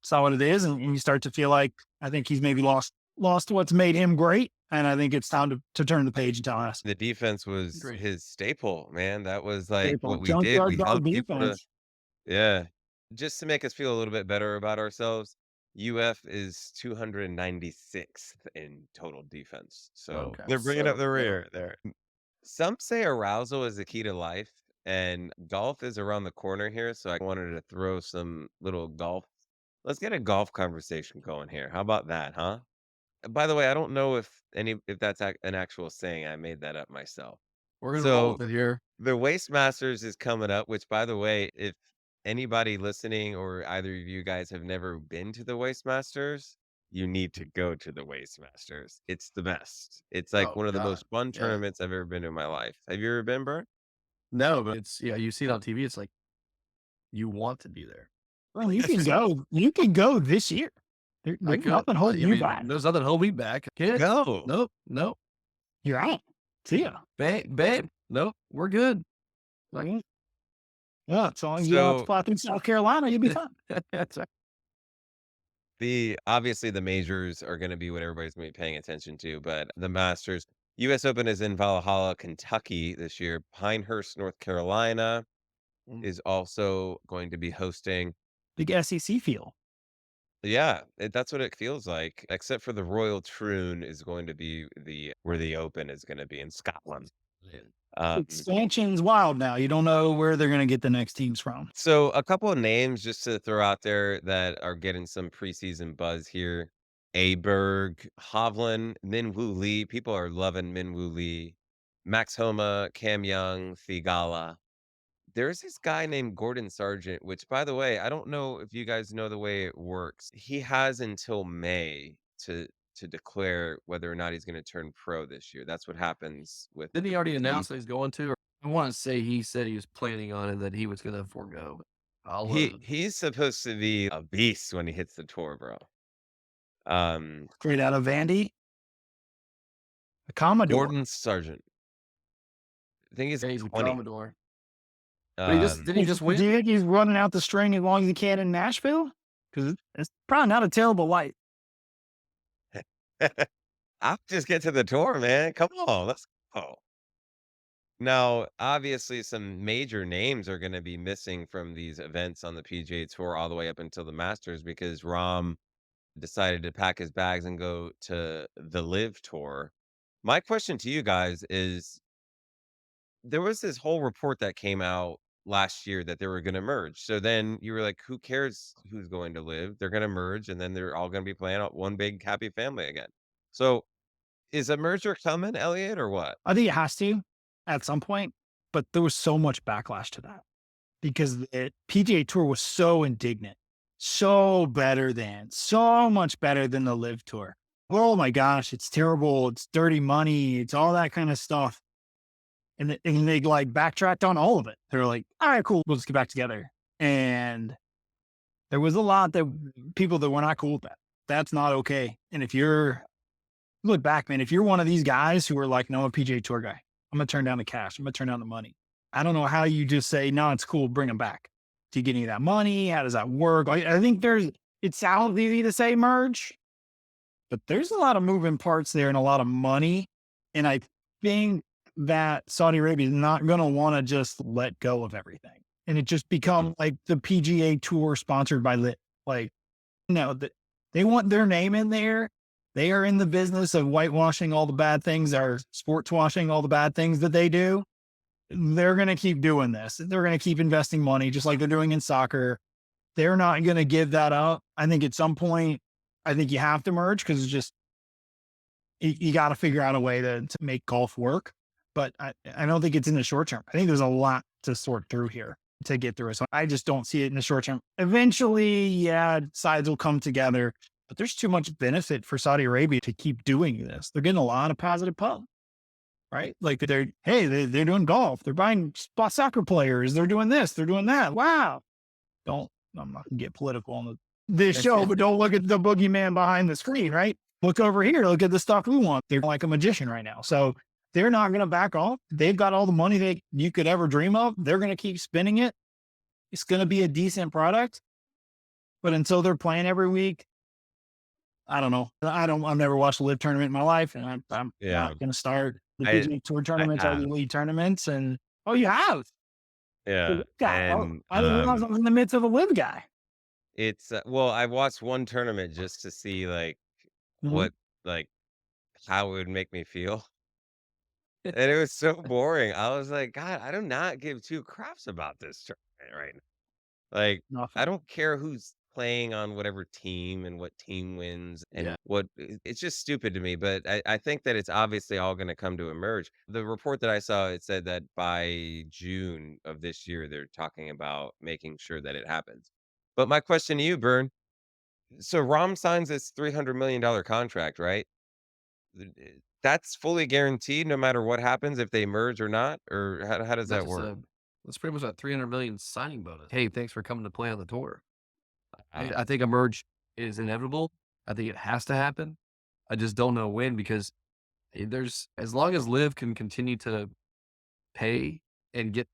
saw what it is, and you start to feel like I think he's maybe lost what's made him great, and I think it's time to turn the page and tell us. The defense was Great. his staple, man. That was like Staple. what we did. Junkyard We dog held people to, defense. yeah. Just to make us feel a little bit better about ourselves, UF is 296th in total defense. So okay. they're bringing up So the rear there. Some say arousal is the key to life, and golf is around the corner here. So I wanted to throw some little golf. Let's get a golf conversation going here. How about that, huh? By the way, I don't know if that's an actual saying. I made that up myself. we're gonna roll So with it here. the Waste Masters is coming up, which by the way, if anybody listening or either of you guys have never been to the Waste Masters, you need to go to the Waste Masters. It's the best. It's like Oh one of the God. most fun Yeah. tournaments I've ever been to in my life. Have you ever been, Bert? No, but it's you see it on TV, it's like you want to be there. Well, you can go. You can go this year. I There's could. nothing holding you back. There's nothing holding me back. Kid. Go. Nope. You're out. See ya. Babe. Nope. We're good. Like Yeah, as long as you don't have to So fly through South Carolina, you'll be fine. that's right. obviously the majors are going to be what everybody's going to be paying attention to, but the Masters, U.S. Open is in Valhalla, Kentucky this year. Pinehurst, North Carolina Mm. is also going to be hosting. Big SEC feel. Yeah, that's what it feels like, except for the Royal Troon is going to be where the Open is going to be in Scotland. Expansion's wild now. You don't know where they're going to get the next teams from. So a couple of names just to throw out there that are getting some preseason buzz here. Aberg, Hovland, Minwoo Lee. People are loving Minwoo Lee. Max Homa, Cam Young, Thigala. There's this guy named Gordon Sargent, which by the way, I don't know if you guys know the way it works. He has until May to declare whether or not he's going to turn pro this year. That's what happens with Didn't he already the announce that he's going to? Or I want to say he said he was planning on it, that he was going to forego. But I'll he's supposed to be a beast when he hits the tour, bro. Straight out of Vandy. A Commodore. Gordon Sargent. I think he's he's a 20. Commodore. But didn't he just win? Do you think he's running out the string as long as he can in Nashville? Because it's probably not a terrible light. I'll just get to the tour, man. Come on, let's go. Now, obviously, some major names are going to be missing from these events on the PGA Tour all the way up until the Masters because Rahm decided to pack his bags and go to the Live Tour. My question to you guys is, there was this whole report that came out last year that they were going to merge. So then you were like, who cares who's going to live? They're going to merge and then they're all going to be playing out one big happy family again. So is a merger coming, Elliott, or what? I think it has to at some point, but there was so much backlash to that because the PGA Tour was so indignant, so much better than the Live Tour. Oh my gosh, it's terrible. It's dirty money. It's all that kind of stuff. And they like backtracked on all of it. They were like, all right, cool. We'll just get back together. And there was a lot that people that were not cool with that. That's not okay. And if you're look back, man, if you're one of these guys who are like, no, I'm a PGA Tour guy, I'm gonna turn down the cash. I'm gonna turn down the money. I don't know how you just say, no, it's cool, bring them back. Do you get any of that money? How does that work? I think it sounds easy to say merge, but there's a lot of moving parts there and a lot of money. And I think that Saudi Arabia is not going to want to just let go of everything. And it just become like the PGA Tour sponsored by Lit. Like, no, they want their name in there. They are in the business of whitewashing all the bad things, or sports washing all the bad things that they do. They're going to keep doing this. They're going to keep investing money just like they're doing in soccer. They're not going to give that up. I think at some point, I think you have to merge because it's just, you got to figure out a way to make golf work. But I don't think it's in the short term. I think there's a lot to sort through here to get through it. So I just don't see it in the short term. Eventually, yeah, sides will come together, but there's too much benefit for Saudi Arabia to keep doing this. They're getting a lot of positive pub, right? Like they're doing golf. They're buying soccer players. They're doing this. They're doing that. Wow. I'm not gonna get political on this show, but don't look at the boogeyman behind the screen, right? Look over here. Look at the stuff we want. They're like a magician right now. So they're not going to back off. They've got all the money you could ever dream of. They're going to keep spending it. It's going to be a decent product. But until they're playing every week, I don't know. I've never watched a live tournament in my life, and I'm not going to start. The PGA Tour tournaments are the league tournaments, and you have. Yeah. And I didn't realize I was in the midst of a live guy. It's well, I watched one tournament just to see like what like how it would make me feel. And it was so boring. I was like, God, I do not give two craps about this tournament right now. Like, Nothing. I don't care who's playing on whatever team and what team wins and it's just stupid to me. But I think that it's obviously all going to come to emerge. The report that I saw, it said that by June of this year, they're talking about making sure that it happens. But my question to you, Bern, so Rom signs this $300 million contract, right? That's fully guaranteed no matter what happens if they merge or not? Or how does that work? That's pretty much that 300 million signing bonus. Hey, thanks for coming to play on the tour. Uh, I think a merge is inevitable. I think it has to happen. I just don't know when, because as long as Liv can continue to pay and get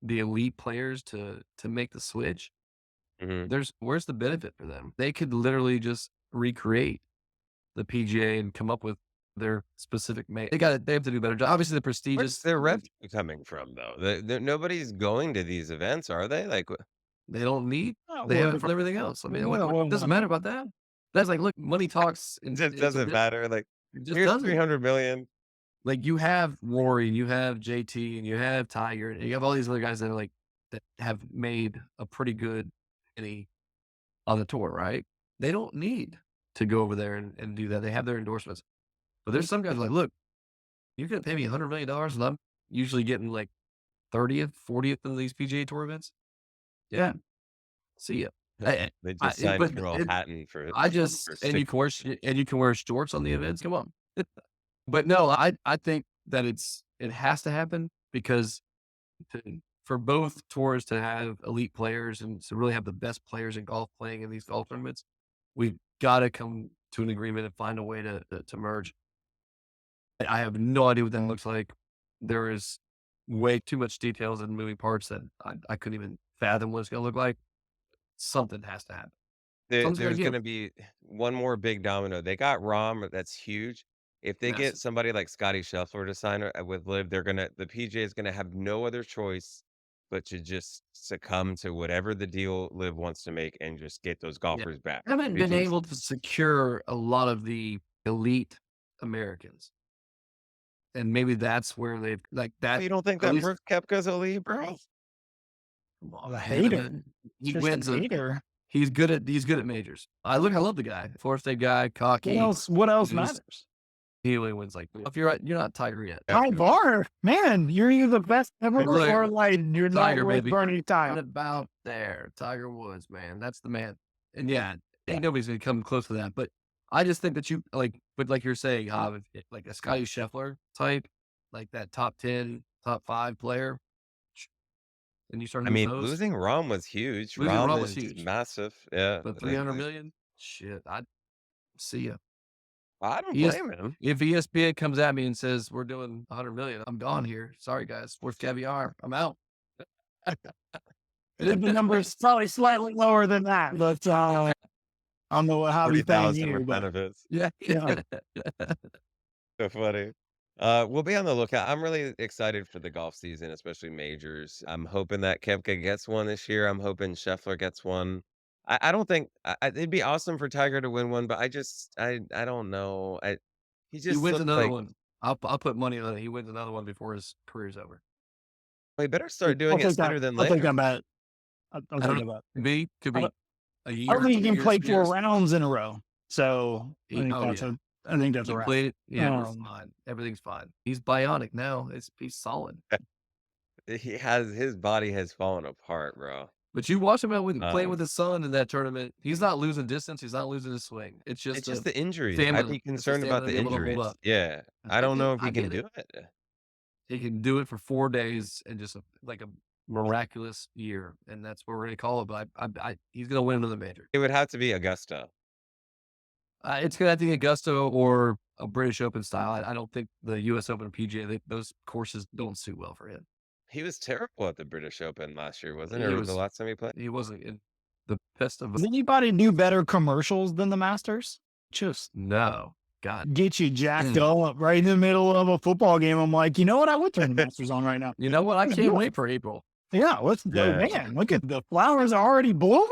the elite players to make the switch, where's the benefit for them? They could literally just recreate the PGA and come up with their specific they have to do a better job. Obviously the where's prestigious, their revenue coming from though? Nobody's going to these events, are they? Like, they don't need, Oh, they have well, it for everything else. I mean, well, what doesn't matter about that? That's like, look, money talks, it and just doesn't matter. Like, it just here's doesn't. 300 million. Like, you have Rory, and you have JT, and you have Tiger, and you have all these other guys that are like, that have made a pretty good penny on the tour, right? They don't need to go over there and do that. They have their endorsements. But there's some guys like, look, you're going to pay me $100 million, and I'm usually getting like 30th, 40th of these PGA Tour events. Yeah. See ya. They just signed Carl Hatton for. And you can wear shorts on the events. Come on. But no, I think that it has to happen, because for both tours to have elite players and to really have the best players in golf playing in these golf tournaments, we've got to come to an agreement and find a way to merge. I have no idea what that looks like. There is way too much details and moving parts that I couldn't even fathom what it's going to look like. Something has to happen. There's going to be one more big domino. They got Rom, that's huge. If they get somebody like Scotty Scheffler to sign with Liv, the PGA is gonna have no other choice but to just succumb to whatever the deal Liv wants to make and just get those golfers back. I haven't been able to secure a lot of the elite Americans, and maybe that's where they've like that. You don't think that Brooks Koepka's elite, bro? I hate him. He wins. He's good at majors. I love the guy. Florida State guy, cocky. What else matters? He only wins like, if you're not Tiger yet. Ty Bar, man, you're the best ever. Or like you're Tiger, not baby. Bernie time. About there, Tiger Woods, man, that's the man. And ain't nobody's gonna come close to that. But I just think that like you're saying, like a Scotty Scheffler type, like that top 10, top 5 player. And you start. Losing Rom was huge. Rom was huge, massive. Yeah, but 300 million, shit. See ya. I don't ES blame him. If ESPN comes at me and says we're doing 100 million, I'm gone here. Sorry guys, sports caviar. I'm out. The number is probably slightly lower than that, but I don't know how he's paying 40,000 you, with but benefits. Yeah. yeah. So funny. We'll be on the lookout. I'm really excited for the golf season, especially majors. I'm hoping that Kepka gets one this year. I'm hoping Scheffler gets one. I don't think it'd be awesome for Tiger to win one, but I don't know. He He just wins looks another like one. I'll put money on it. He wins another one before his career's over. he better start I'll doing it take that. sooner than I'll take later. that bet. I'll I don't take know. that bet. Could I be don't, a I year, don't think he 2 can years, play 3 4 years. rounds in a row. So Oh yeah. I think that's a He wrap. played. Yeah, we're Um, fine. Everything's fine. He's bionic now. He's solid. His body has fallen apart, bro. But you watch him out with playing Um, with his son in that tournament. He's not losing distance. He's not losing his swing. It's it's just just the the injuries. I'd stamina. be It's the concerned about stamina to the be able to hold injuries. up. Yeah. I don't know if I he can get it. do it. He can do it for 4 days and just like a miraculous year, and that's what we're gonna call it. But he's gonna win another major. It would have to be Augusta. It's gonna have to be Augusta or a British Open style. I don't think the U.S. Open or PGA those courses don't suit well for him. He was terrible at the British Open last year, wasn't he? He Or the was last time he played? he wasn't in the best of does anybody do better commercials than the Masters? Just no. God. get you jacked up right in the middle of a football game. I'm like, you know what? I would turn the Masters on right now. You know what? I can't wait for April. Yeah, let's go, Yeah. man. Look at the flowers are already blooming.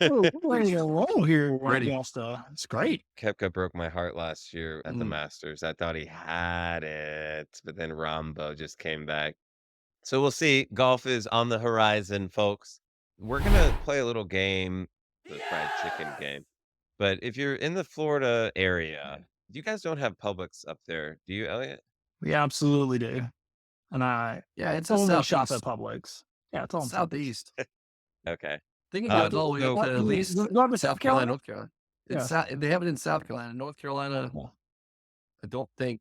We're ready to roll here, Ready. Augusta. It's great. Koepka broke my heart last year at the Mm. Masters. I thought he had it, but then Rambo just came back. So we'll see. Golf is on the horizon, folks. We're gonna play a little game, the fried chicken game. But if you're in the Florida area, you guys don't have Publix up there, do you, Elliot? We absolutely do. And I Yeah, it's a only shop southeast. at Publix. Yeah, it's all in Southeast. Okay. Think it Uh, goes all the way up so- to at least Go up to South Carolina, North Carolina. It's they have it in South Carolina. North Carolina, I don't think.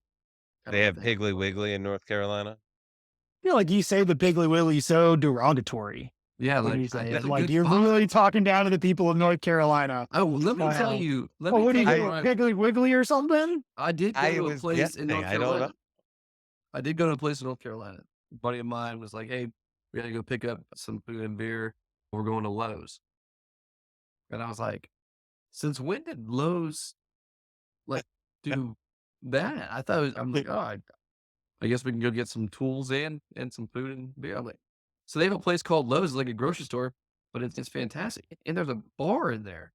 I don't They know have if Piggly Wiggly in North Carolina. I feel like you say the Piggly Wiggly so derogatory. Yeah, When like, you say I it. had a Like good you're pop. really talking down to the people of North Carolina. Oh, let me tell Wow. you. Let Oh, me what do you tell do? you. I, Piggly Wiggly or something? I did go I to a was place in guessing, North I don't Carolina. know. I did go to a place in North Carolina. A buddy of mine was like, "Hey, we gotta go pick up some food and beer. We're going to Lowe's." And I was like, "Since when did Lowe's like do that?" I thought I'm like, "Oh, I guess we can go get some tools and some food and beer." I'm like, so they have a place called Lowe's, like a grocery store, but it's fantastic, and there's a bar in there,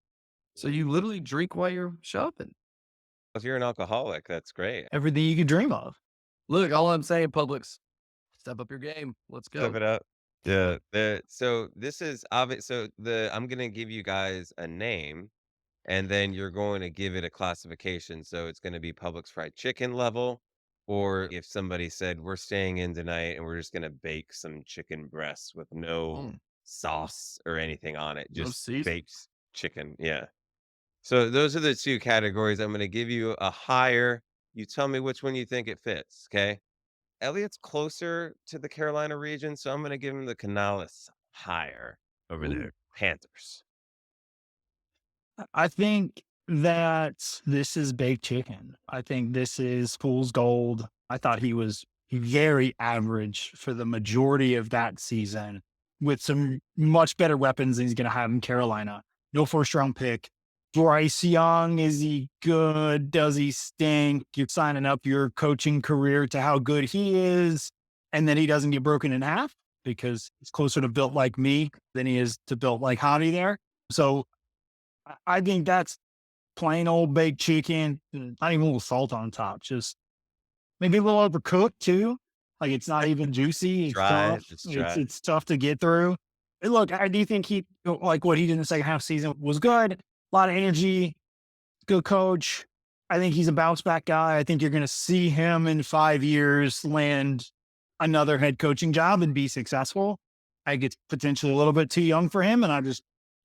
so you literally drink while you're shopping. If you're an alcoholic, that's great. Everything you could dream of. Look, all I'm saying, Publix, step up your game. Let's go. Step it up. Yeah. So this is obvious. So I'm gonna give you guys a name, and then you're going to give it a classification. So it's gonna be Publix fried chicken level, or if somebody said we're staying in tonight and we're just gonna bake some chicken breasts with no Mm. sauce or anything on it, No just season. baked chicken. Yeah. So those are the two categories. I'm gonna give you a higher. You tell me which one you think it fits. Okay. Elliott's closer to the Carolina region, so I'm gonna give him the Canales higher over there. Panthers. I think that this is baked chicken. I think this is fool's gold. I thought he was very average for the majority of that season with some much better weapons than he's going to have in Carolina. No first round pick. Bryce Young, is he good? Does he stink? You're signing up your coaching career to how good he is, and then he doesn't get broken in half because he's closer to built like me than he is to built like Hottie there. So I think that's plain old baked chicken, not even a little salt on top, just maybe a little overcooked too. Like it's not even juicy. It's Dry, tough. it's dry. It's tough to get through. And look, I do think he like what he did in the second half season was good. A lot of energy, good coach. I think he's a bounce back guy. I think you're going to see him in 5 years land another head coaching job and be successful. I think it's potentially a little bit too young for him, and I don't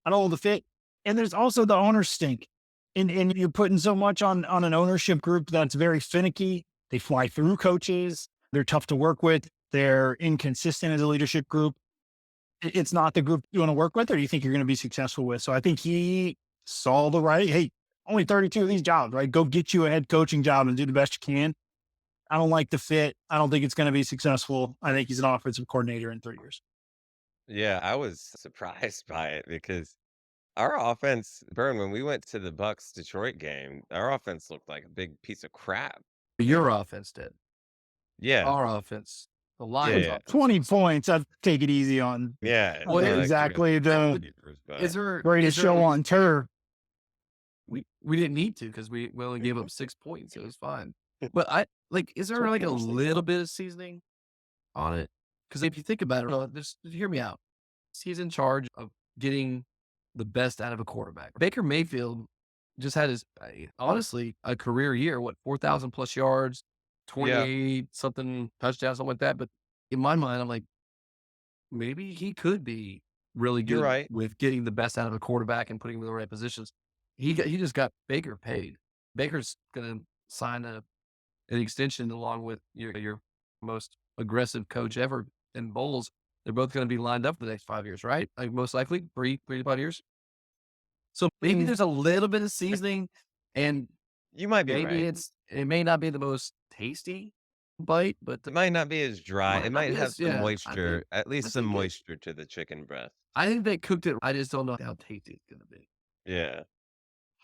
know the fit. And there's also the owner stink. And you're putting so much on an ownership group that's very finicky. They fly through coaches. They're tough to work with. They're inconsistent as a leadership group. It's not the group you want to work with or you think you're going to be successful with. So I think he saw the right. Hey, only 32 of these jobs, right? Go get you a head coaching job and do the best you can. I don't like the fit. I don't think it's going to be successful. I think he's an offensive coordinator in 3 years. Yeah, I was surprised by it because our offense, Burn, when we went to the Bucks Detroit game, our offense looked like a big piece of crap. Your offense did. Yeah. Our offense, the Yeah, Lions' yeah. offense. 20 points. I'd take it easy on. Yeah. it's Well, not like we exactly got the receivers, but- Is there greatest is there- show on turf. We didn't need to because we only gave up 6 points. It was fine. But I like, is there like a little bit of seasoning on it? Because if you think about it, just hear me out. He's in charge of getting the best out of a quarterback. Baker Mayfield just had his honestly a career year. What 4,000 plus yards, 28 something touchdowns, something like that. But in my mind, I'm like, maybe he could be really You're good right. with getting the best out of a quarterback and putting him in the right positions. He just got Baker paid. Baker's going to sign an extension along with your most aggressive coach ever in Bowles. They're both going to be lined up for the next 5 years, right? Like most likely 3 to 5 years. So maybe there's a little bit of seasoning, and You might be maybe right. it may not be the most tasty bite, but It might not be as dry. Might It not might be have as- some yeah, I moisture, think- at least some think it- moisture to the chicken breast. I think they cooked it. I just don't know how tasty it's going to be. Yeah.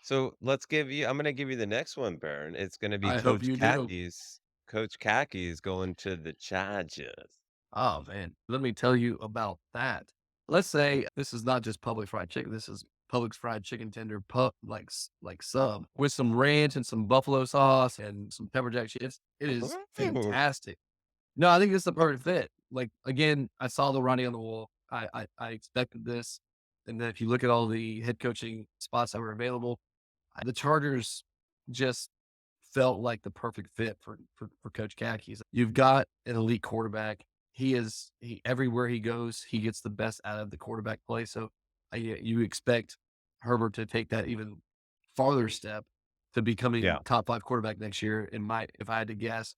So I'm going to give you the next one, Baron. It's going to be I hope Coach you do. Khakis. Coach Khakis going to the Chargers. Oh man, let me tell you about that. Let's say this is not just Publix fried chicken. This is Publix fried chicken tender, like sub with some ranch and some buffalo sauce and some pepper jack cheese. It is Ooh. fantastic. No, I think it's the perfect fit. Like again, I saw the writing on the wall. I expected this, and then if you look at all the head coaching spots that were available, the Chargers just felt like the perfect fit for Coach Khakis. You've got an elite quarterback. He everywhere he goes, he gets the best out of the quarterback play. So you expect Herbert to take that even farther step to becoming top 5 quarterback next year. If I had to guess,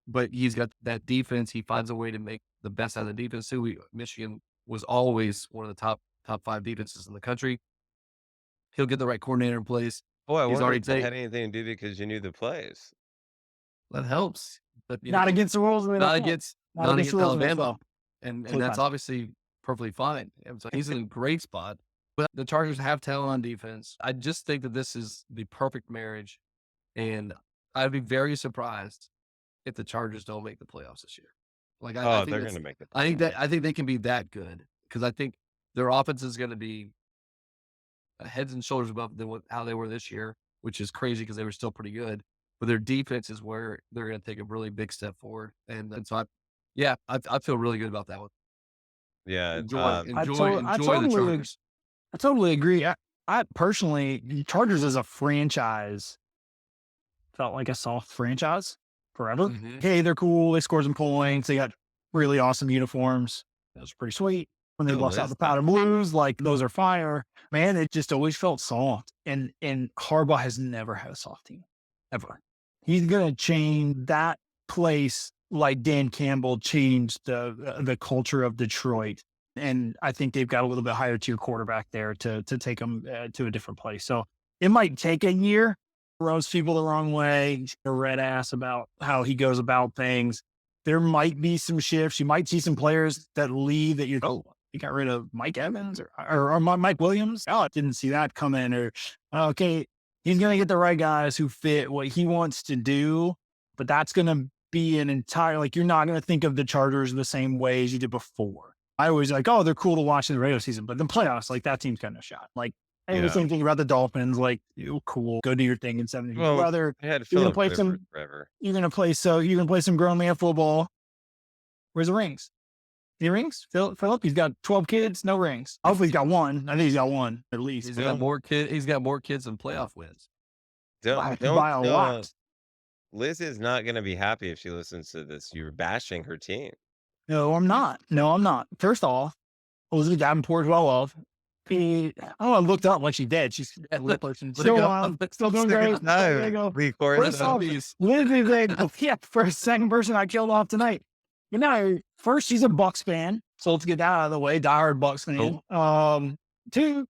but he's got that defense. He finds a way to make the best out of the defense too. Michigan was always one of the top 5 defenses in the country. He'll get the right coordinator in place. Boy, I He's wonder already if that had anything to do because you knew the plays. That helps. But Not against the rules of the not NFL. against Not against the rules of the Alabama, NFL. and Totally that's fine. obviously perfectly fine. And so he's in a great spot. But the Chargers have talent on defense. I just think that this is the perfect marriage, and I'd be very surprised if the Chargers don't make the playoffs this year. Like I think they're that's- going to make it. I think they can be that good because I think their offense is going to be heads and shoulders above than how they were this year, which is crazy because they were still pretty good. But their defense is where they're going to take a really big step forward, and so I feel really good about that one. Yeah. Enjoy I the totally- Chargers. I totally agree. I personally, the Chargers as a franchise felt like a soft franchise forever. Mhm. Hey, they're cool. They scored some points. They got really awesome uniforms. That was pretty sweet. When they Who lost out is the Powder Blues, like those are fire. Man, it just always felt soft. And Harbaugh has never had a soft team, ever. He's gonna change that place like Dan Campbell changed the culture of Detroit. And I think they've got a little bit higher tier quarterback there to take them to a different place. So it might take a year. Roast people the wrong way. He's a red ass about how he goes about things. There might be some shifts. You might see some players that leave that you got rid of Mike Evans or Mike Williams. Oh, I didn't see that coming. Or okay, he's gonna get the right guys who fit what he wants to do. But that's gonna be an entire you're not gonna think of the Chargers the same way as you did before. I always they're cool to watch in the regular season, but the playoffs, that team's kind of shot. And the same thing about the Dolphins, cool, go do your thing in 70. Well, Rather, they had you're gonna Phillip play Rivers some- forever. you're gonna play some grown man football. Where's the rings? Any rings? Philip, he's got 12 kids, no rings. Hopefully he's got one. I think he's got one at least. He's got more kids. He's got more kids than playoff wins. By a lot. Liz is not going to be happy if she listens to this. You're bashing her team. No, I'm not. First off, Elizabeth Davenport, who I love. I looked up like she did. She's a lit person. Still doing great. There you go. Lee First off, Liz is for a second person I killed off tonight. First, she's a Bucks fan. So let's get that out of the way. Diehard Bucks fan. Two,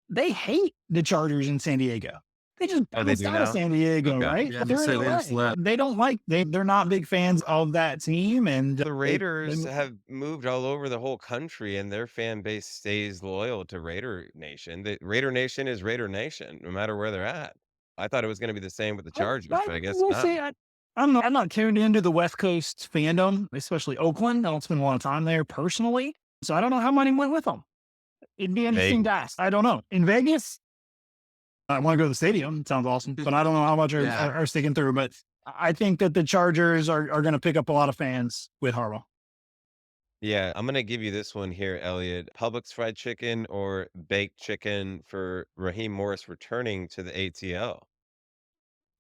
they hate the Chargers in San Diego. They just Oh, they bounced do out of now? San Diego, Okay. right? Yeah, But they they're in say they just LA. left. They don't like they're not big fans of that team, and The they Raiders have moved all over the whole country, and their fan base stays loyal to Raider Nation. The Raider Nation is Raider Nation, no matter where they're at. I thought it was gonna be the same with the Chargers, I but I guess will not. say I'm not tuned into the West Coast fandom, especially Oakland. I don't spend a lot of time there personally, so I don't know how many went with them. It'd be interesting to Vegas. ask. I don't know. In Vegas, I want to go to the stadium. It sounds awesome, but I don't know how much Yeah. are sticking through. But I think that the Chargers are going to pick up a lot of fans with Harbaugh. Yeah, I'm gonna give you this one here, Elliot. Publix fried chicken or baked chicken for Raheem Morris returning to the ATL?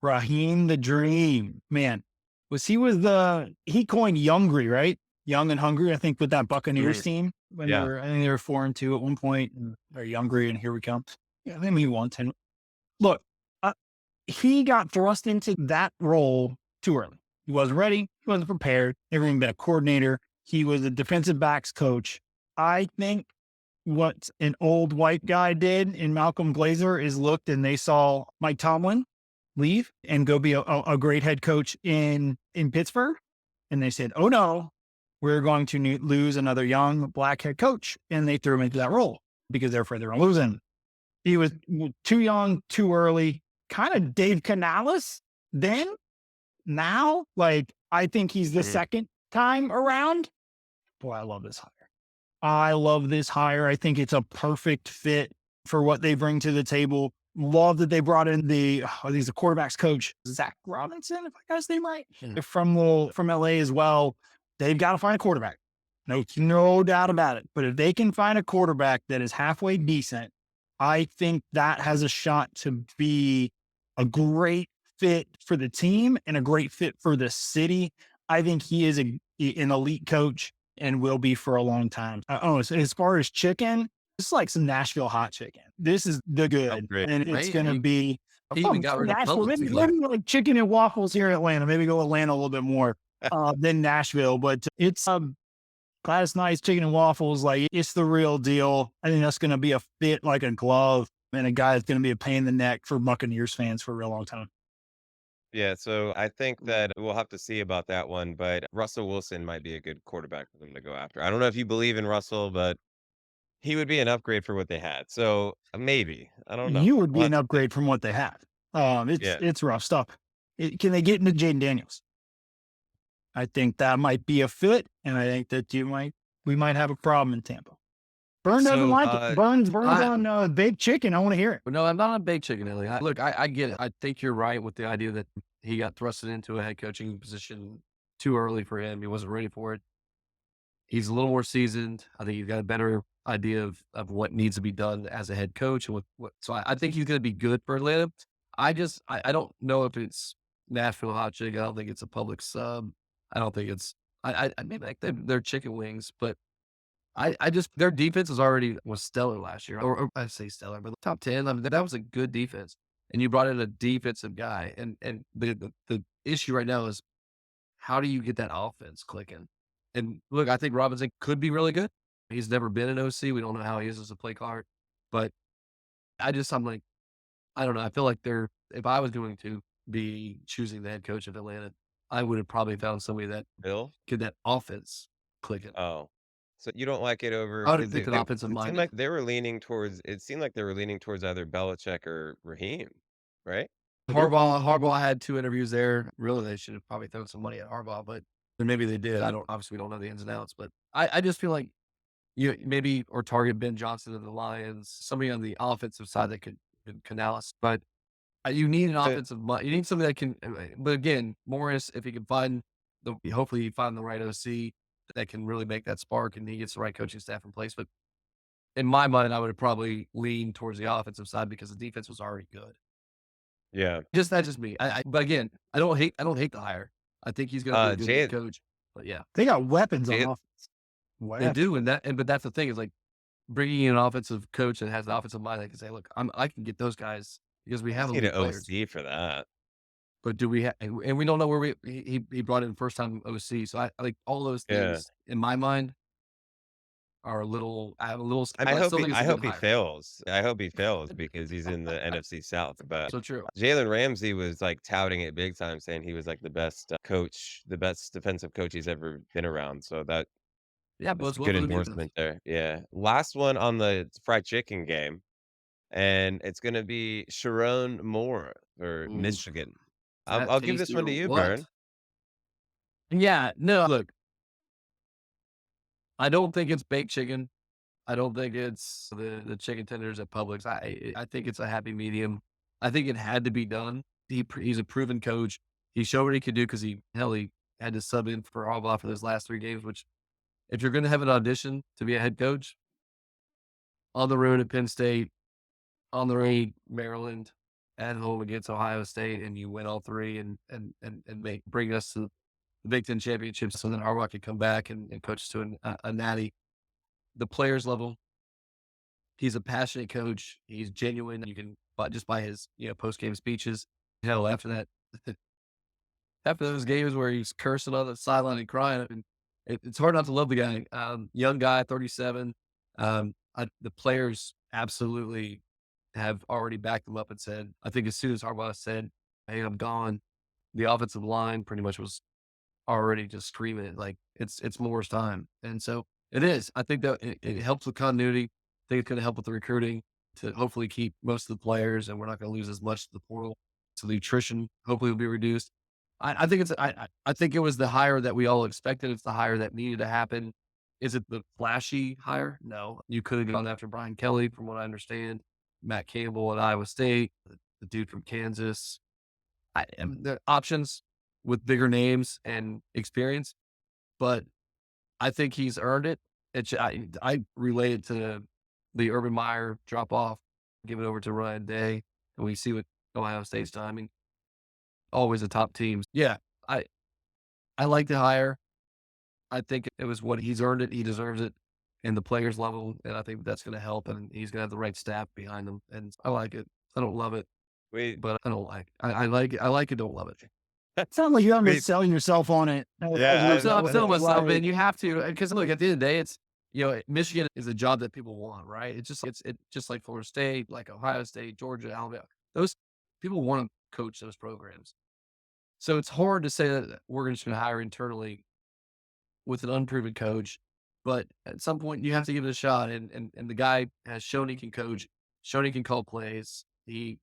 Raheem the Dream, man, he coined Youngry, right? Young and Hungry, I think, with that Buccaneers Mhm. team when Yeah. I think they were 4-2 at one point, and they're Youngry, and here we come. Yeah, then he won 10. Look, uh, he got thrust into that role too early. He wasn't ready. He wasn't prepared. Never even been a coordinator. He was a defensive backs coach. I think what an old white guy did in Malcolm Glazer is looked and they saw Mike Tomlin leave and go be a great head coach in Pittsburgh. And they said, oh no, we're going to lose another young black head coach. And they threw him into that role because they're afraid they're going to lose him. He was too young, too early, kind of Dave Canales then. Now, like, I think he's the Mhm. second time around. Boy, I love this hire. I love this hire. I think it's a perfect fit for what they bring to the table. Love that they brought in I think he's the quarterback's coach, Zach Robinson, if I got his name right, Yeah. from LA as well. They've got to find a quarterback. No doubt about it. But if they can find a quarterback that is halfway decent, I think that has a shot to be a great fit for the team and a great fit for the city. I think he is an elite coach and will be for a long time. As far as chicken, it's like some Nashville hot chicken. This is the Oh, good, great. and it's Right? going to be He even got rid of Nashville. Publix. Maybe like chicken and waffles here in Atlanta. Maybe go Atlanta a little bit more than Nashville, but it's Gladys Knight's chicken and waffles. Like, it's the real deal. I think that's going to be a fit like a glove, and a guy that's going to be a pain in the neck for Buccaneers fans for a real long time. Yeah, so I think that we'll have to see about that one, but Russell Wilson might be a good quarterback for them to go after. I don't know if you believe in Russell, but he would be an upgrade for what they had. So maybe. I don't know. You would We'll be have an to see. upgrade from what they have. Yeah. It's rough stuff. Can they get into Jaden Daniels? I think that might be a fit, and I think that we might have a problem in Tampa. Burn doesn't So like it. Burns on baked chicken. I want to hear it. But no, I'm not on baked chicken, Elliott. Look, I get it. I think you're right with the idea that he got thrusted into a head coaching position too early for him. He wasn't ready for it. He's a little more seasoned. I think he's got a better idea of what needs to be done as a head coach and so I think he's going to be good for Atlanta. I don't know if it's Nashville hot chicken. I don't think it's a public sub. I don't think it's I maybe like their chicken wings, but I just their defense was stellar last year, or I say stellar, but top 10. I mean, that was a good defense, and you brought in a defensive guy, and the issue right now is how do you get that offense clicking? And look, I think Robinson could be really good. He's never been an OC. We don't know how he is as a play caller, but I'm like, I don't know. I feel like if I was going to be choosing the head coach of Atlanta, I would have probably found somebody that Bill? get that offense clicking. Oh. So you don't like it over I would have because picked an offensive it seemed minded. like they were leaning towards either Belichick or Raheem, right? Harbaugh had 2 interviews there. Really, they should have probably thrown some money at Harbaugh, but then maybe they did. Obviously we don't know the ins and outs, but I just feel like you maybe or target Ben Johnson of the Lions, somebody on the offensive side that could Canales, but you need an Uh, offensive you need somebody that can, but again, Morris, if he can hopefully he find the right OC that can really make that spark and he gets the right coaching staff in place. But in my mind, I would have probably leaned towards the offensive side because the defense was already good. yeah. That's just me. But again, I don't hate the hire. I think he's going to be a good Jay head coach. But yeah, They got weapons on Jay offense. they do, but that's the thing is like bringing in an offensive coach that has an offensive mind that can say, look, I can get those guys because we have Need elite an players. OC for that. But do we have? And we don't know where he brought in first time OC. So I like all those Yeah. things in my mind. are a little, I have a little, I but I hope still he think it's I a good hope he hire. fails. I hope he fails because he's in the NFC South, but So true. Jalen Ramsey was, like, touting it big time, saying he was, like, the best, coach the best defensive coach he's ever been around, so Yeah, that's bodes a well good for the defense. endorsement there, yeah. Last one on the fried chicken game, and it's gonna be Sharon Moore for Ooh, Michigan. that I'll give this tasty one or to you, what? Bern. Yeah, no, look, I don't think it's baked chicken. I don't think it's the chicken tenders at Publix. I think it's a happy medium. I think it had to be done. He's a proven coach. He showed what he could do because he had to sub in for Harbaugh for those last 3 games. Which, if you're going to have an audition to be a head coach, on the road at Penn State, on the road Maryland, at home against Ohio State, and you win all three and bring us to the Big Ten championship, so then Harbaugh could come back and coach us to a natty. The players level, he's a passionate coach. He's genuine. You can, but just by his post game speeches. Hell, after that, after those games where he's cursing on the sideline and crying, and it's hard not to love the guy. Young guy, 37. The players absolutely have already backed him up and said, I think as soon as Harbaugh said, "Hey, I'm gone," the offensive line pretty much was already just screaming it like it's Moore's time. And so it is. I think that it helps with continuity. I think it's going to help with the recruiting to hopefully keep most of the players, and we're not going to lose as much to the portal. So the attrition hopefully will be reduced. I think I think it was the hire that we all expected. It's the hire that needed to happen. Is it the flashy hire? No. You could have gone after Brian Kelly, from what I understand. Matt Campbell at Iowa State, the dude from Kansas. The options with bigger names and experience, but I think he's earned it. I relate it to the Urban Meyer drop off, give it over to Ryan Day, and we see what Ohio State's done. I mean, always a top team. Yeah, I I like the hire. I think it was what he's earned it. He deserves it in the players level, and I think that's going to help. And he's going to have the right staff behind him. And I like it. I don't love it, We but I don't like. I like it. I like it. Don't love it. Sounds like you're we selling yourself on it. Yeah, I'm selling myself, Like, and you have to, because look, at the end of the day, it's Michigan is a job that people want, right? It's just like Florida State, like Ohio State, Georgia, Alabama. Those people want to coach those programs. So it's hard to say that we're just going to hire internally with an unproven coach, but at some point you have to give it a shot. And the guy has shown he can coach, shown he can call plays. He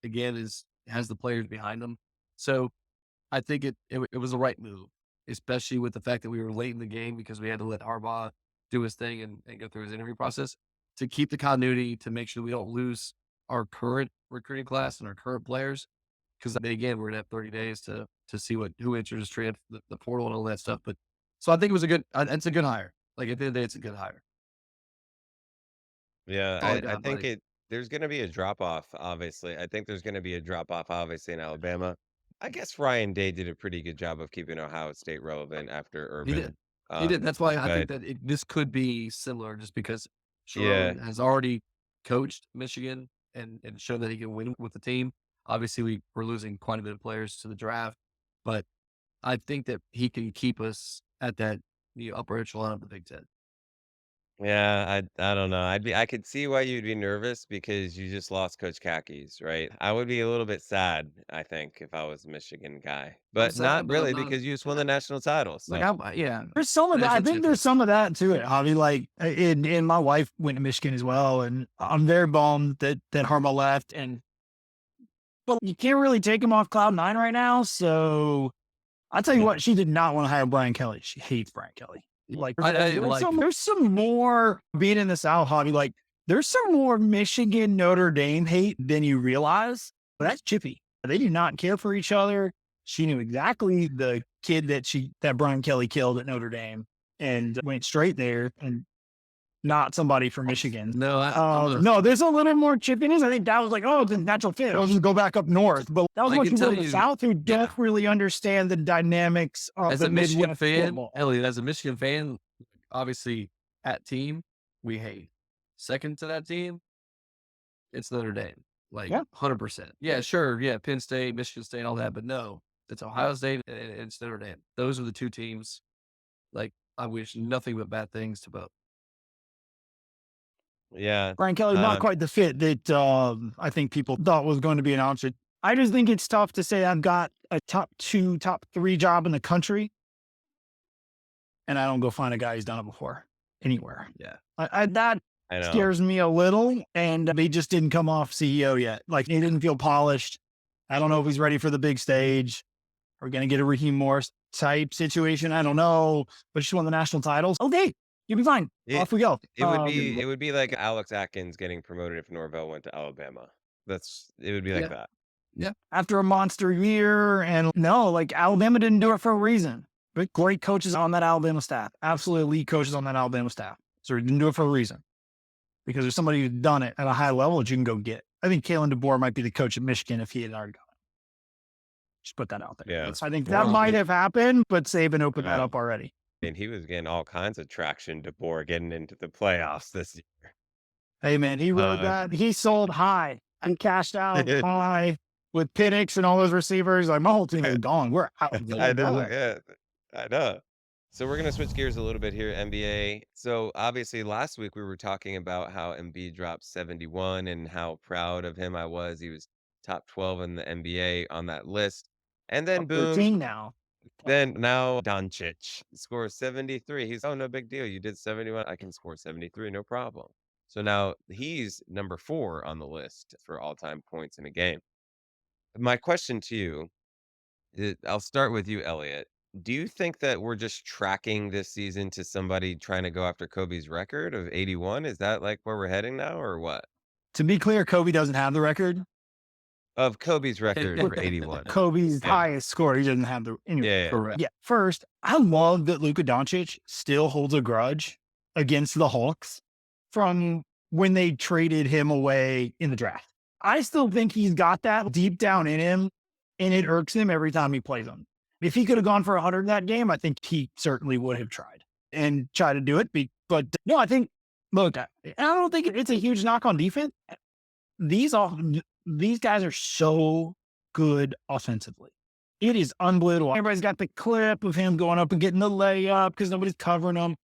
again has the players behind him. So I think it was the right move, especially with the fact that we were late in the game because we had to let Harbaugh do his thing and go through his interview process to keep the continuity, to make sure we don't lose our current recruiting class and our current players. Because again, we're gonna have 30 days to see who enters the portal and all that stuff. But so I think it was it's a good hire. Like at the end of the day, it's a good hire. Yeah, That's all I I got, think buddy. there's gonna be a drop off, obviously. I think there's gonna be a drop off, obviously, in Alabama. I guess Ryan Day did a pretty good job of keeping Ohio State relevant after He Urban. did. He did. That's why I think But that this could be similar, just because yeah, Sharon has already coached Michigan and shown that he can win with the team. Obviously, we're losing quite a bit of players to the draft, but I think that he can keep us at that upper echelon of the Big Ten. yeah, I don't know. I could see why you'd be nervous because you just lost Coach Khakis, right? I would be a little bit sad, I think, if I was a Michigan guy, I'm but not sad, but I'm really not. because you just won the national title. Like So yeah, there's some of that. I national think there's champions. some of that to it. I mean, like, and my wife went to Michigan as well, and I'm very bummed that Harbaugh left. And but you can't really take him off cloud nine right now. So I'll tell you what, she did not want to hire Brian Kelly. She hates Brian Kelly. Like, there's some more being in the South, hobby. Like, there's some more Michigan Notre Dame hate than you realize. But that's Chippy. They do not care for each other. She knew exactly the kid that Brian Kelly killed at Notre Dame and went straight there, and not somebody from Michigan. No, No, there's a little more chippiness. I think that was like, oh, it's a natural fit. I'll just go back up north. But that was I what can people tell in the you, South who yeah. don't really understand the dynamics of As the a Michigan Midwest fan, football. Elliott, as a Michigan fan, obviously at team, we hate. Second to that team, it's Notre Dame. Like Yeah. 100%. Yeah, sure. Yeah, Penn State, Michigan State, all that. But no, it's Ohio State and it's Notre Dame. Those are the two teams. Like, I wish nothing but bad things to both. Yeah. Brian Kelly's not Um, quite the fit that I think people thought was going to be an option. I just think it's tough to say I've got a top 2, top 3 job in the country, and I don't go find a guy who's done it before anywhere. Yeah. That I know. scares me a little, and he just didn't come off CEO yet. Like, he didn't feel polished. I don't know if he's ready for the big stage. Are we going to get a Raheem Morris type situation? I don't know, but she won the national titles. Okay, you'll be fine. It, Off we go. it would be like Alex Atkins getting promoted if Norvell went to Alabama. It would be like Yeah. that. Yeah. After a monster year, and no, like, Alabama didn't do it for a reason. But great coaches on that Alabama staff, absolutely elite coaches on that Alabama staff. So he didn't do it for a reason, because there's somebody who's done it at a high level that you can go get. I think Kalen DeBoer might be the coach at Michigan if he had already gone. Just put that out there. Yeah. I think that might have happened, but Saban opened that Wow. up already. And he was getting all kinds of traction, DeBoer, getting into the playoffs this year. Hey, man, he rode that. He sold high and cashed out high with Penix and all those receivers. Like, my whole team is gone. We're out. I know. Yeah, I know. So we're going to switch gears a little bit here, NBA. So obviously last week we were talking about how Embiid dropped 71 and how proud of him I was. He was top 12 in the NBA on that list. And then boom, 13 now. then now Doncic scores 73. He's, oh, no big deal. You did 71. I can score 73, no problem. So now he's number 4 on the list for all-time points in a game. My question to you, I'll start with you, Elliott. Do you think that we're just tracking this season to somebody trying to go after Kobe's record of 81? Is that like where we're heading now or what? To be clear, Kobe doesn't have the record. Of Kobe's record for 81. Kobe's Yeah. highest score. He doesn't have the anyway. Yeah, yeah. Correct. Yeah. First, I love that Luka Doncic still holds a grudge against the Hawks from when they traded him away in the draft. I still think he's got that deep down in him, and it irks him every time he plays them. If he could have gone for 100 in that game, I think he certainly would have tried to do it. But no, I think, look, I don't think it's a huge knock on defense. These guys are so good offensively. It is unbelievable. Everybody's got the clip of him going up and getting the layup because nobody's covering him.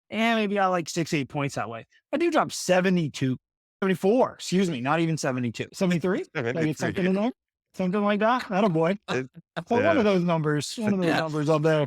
And maybe I like 6-8 points that way. I do drop 74, excuse me, not even 72. 73? Maybe something in there? Something like that? Attaboy. Well, one of those numbers up there.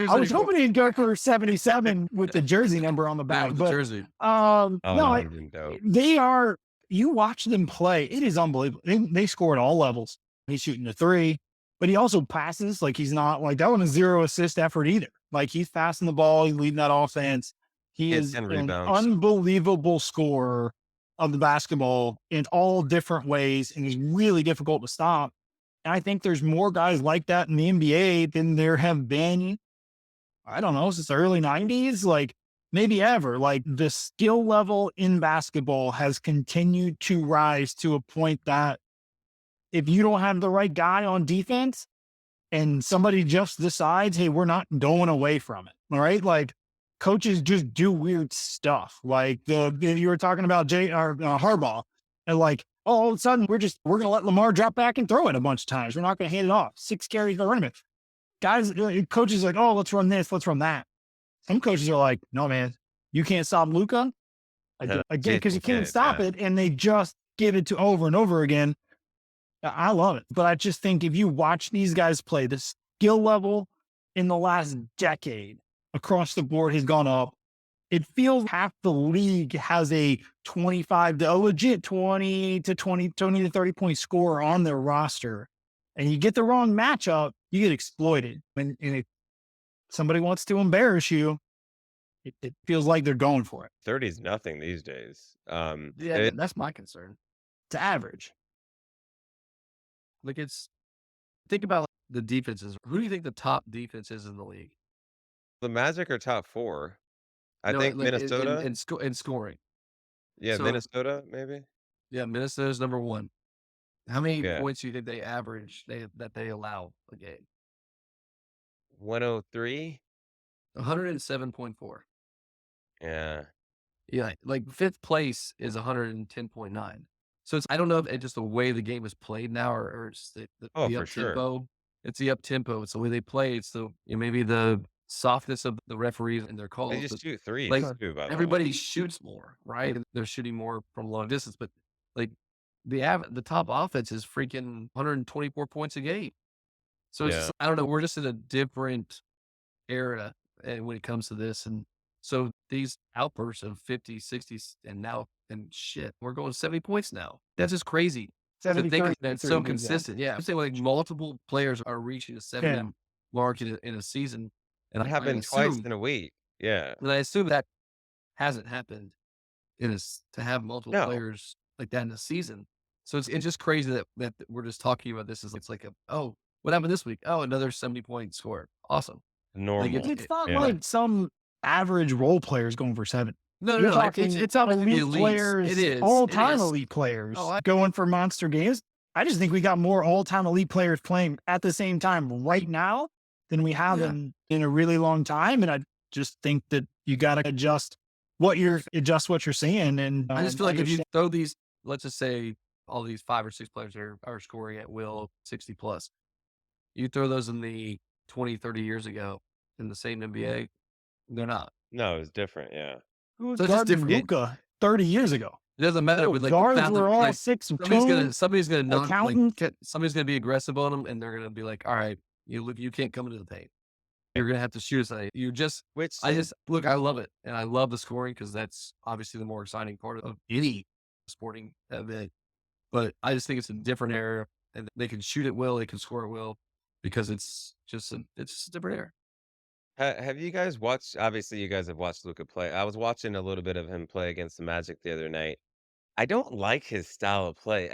I was hoping he'd go for 77 with the jersey number on the back. The But jersey. Oh, no, that would've been dope. they are, you watch them play, it is unbelievable. They score at all levels. He's shooting a 3, but he also passes. Like, he's not like, that one a 0 assist effort either. Like, he's passing the ball, he's leading that offense. He He had is 10 an rebounds. unbelievable scorer of the basketball in all different ways, and he's really difficult to stop. And I think there's more guys like that in the NBA than there have been, I don't know, since the early 90s, like maybe ever. Like, the skill level in basketball has continued to rise to a point that if you don't have the right guy on defense and somebody just decides, hey, we're not going away from it. All right. Like, coaches just do weird stuff. Like you were talking about Harbaugh, and like, all of a sudden we're going to let Lamar drop back and throw it a bunch of times. We're not going to hand it off. 6 carries to run it. Guys, coaches are like, oh, let's run this, let's run that. Some coaches are like, no, man, you can't stop Luka. Again, because you can't stop it. And they just give it to over and over again. I love it. But I just think if you watch these guys play, the skill level in the last decade across the board has gone up. It feels half the league has a 25 to a legit 20 to 30 point scorer on their roster. And you get the wrong matchup, you get exploited. And if somebody wants to embarrass you, it feels like they're going for it. 30 is nothing these days. Yeah, that's my concern. It's average. Like, think about the defenses. Who do you think the top defense is in the league? The Magic are top 4. I No, think like, Minnesota. in scoring. Yeah, So- Minnesota, maybe. Yeah, Minnesota's number 1. How many Yeah. points do you think they average that they allow a game? 103. 107.4. Yeah. Yeah, like 5th place is 110.9. So I don't know if it's just the way the game is played now, or it's the Oh, the for up sure. tempo. It's the up tempo. It's the way they play. It's maybe the softness of the referees and their They calls, just but shoot like threes too, by the way. everybody shoots more, right? They're shooting more from long distance, but like the top offense is freaking 124 points a game. So it's Yeah. just, I don't know. We're just in a different era and when it comes to this. And so these outbursts of 50, 60s and now, and shit, we're going 70 points now. That's just crazy to 70, think 30, that's 30 so exactly. consistent. Yeah. I'm saying like multiple players are reaching a 70 Yeah. mark in a season. And It I happened twice assume, in a week. Yeah. and I assume that hasn't happened to have multiple No. players like that in a season. So it's just crazy that we're just talking about this as it's like oh, what happened this week? Oh, another 70-point score. Awesome. Like Normal. It's not Yeah. like some average role players going for 7. No, You're no, talking it's obviously the elite elites. players, It is. all-time It is. elite players Oh, going for monster games. I just think we got more all-time elite players playing at the same time right now than we have Yeah. in a really long time. And I just think that you got to adjust what you're seeing. And I just feel like if you understand- throw these, let's just say all these 5 or 6 players are scoring at will 60 plus, you throw those in the 20, 30 years ago in the same NBA, they're not. No, it's different. Yeah. who was So it's just guarding different. Luka 30 years ago? It doesn't matter with like the Guards fact were that, all like, 6'2". somebody's gonna not like accountant. somebody's gonna be aggressive on them, and they're gonna be like, all right, you can't come into the paint. You're gonna have to shoot us. You just Which I just look, I love it. And I love the scoring because that's obviously the more exciting part of any sporting event. But I just think it's a different era and they can shoot it well, they can score it well because it's just a different era. have you guys watched? Obviously, you guys have watched Luca play. I was watching a little bit of him play against the Magic the other night. I don't like his style of play.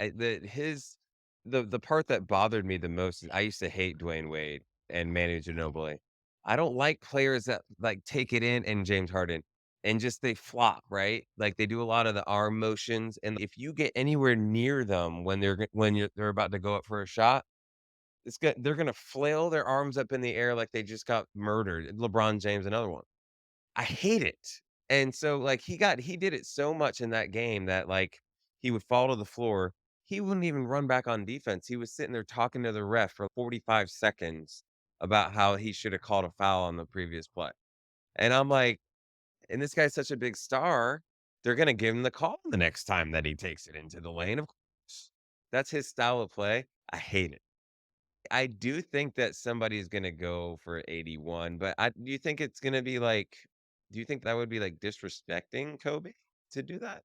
The part that bothered me the most is I used to hate Dwayne Wade and Manu Ginobili. I don't like players that like take it in and James Harden and just they flop, right? Like they do a lot of the arm motions, and if you get anywhere near them when they're about to go up for a shot, they're gonna flail their arms up in the air like they just got murdered. LeBron James, another one. I hate it. And so, like, he did it so much in that game that, like, he would fall to the floor. He wouldn't even run back on defense. He was sitting there talking to the ref for 45 seconds about how he should have called a foul on the previous play. And I'm like, and this guy's such a big star, they're gonna give him the call the next time that he takes it into the lane, of course. That's his style of play. I hate it. I do think that somebody's gonna go for 81, but do you think it's gonna be like do you think that would be, like, disrespecting Kobe to do that?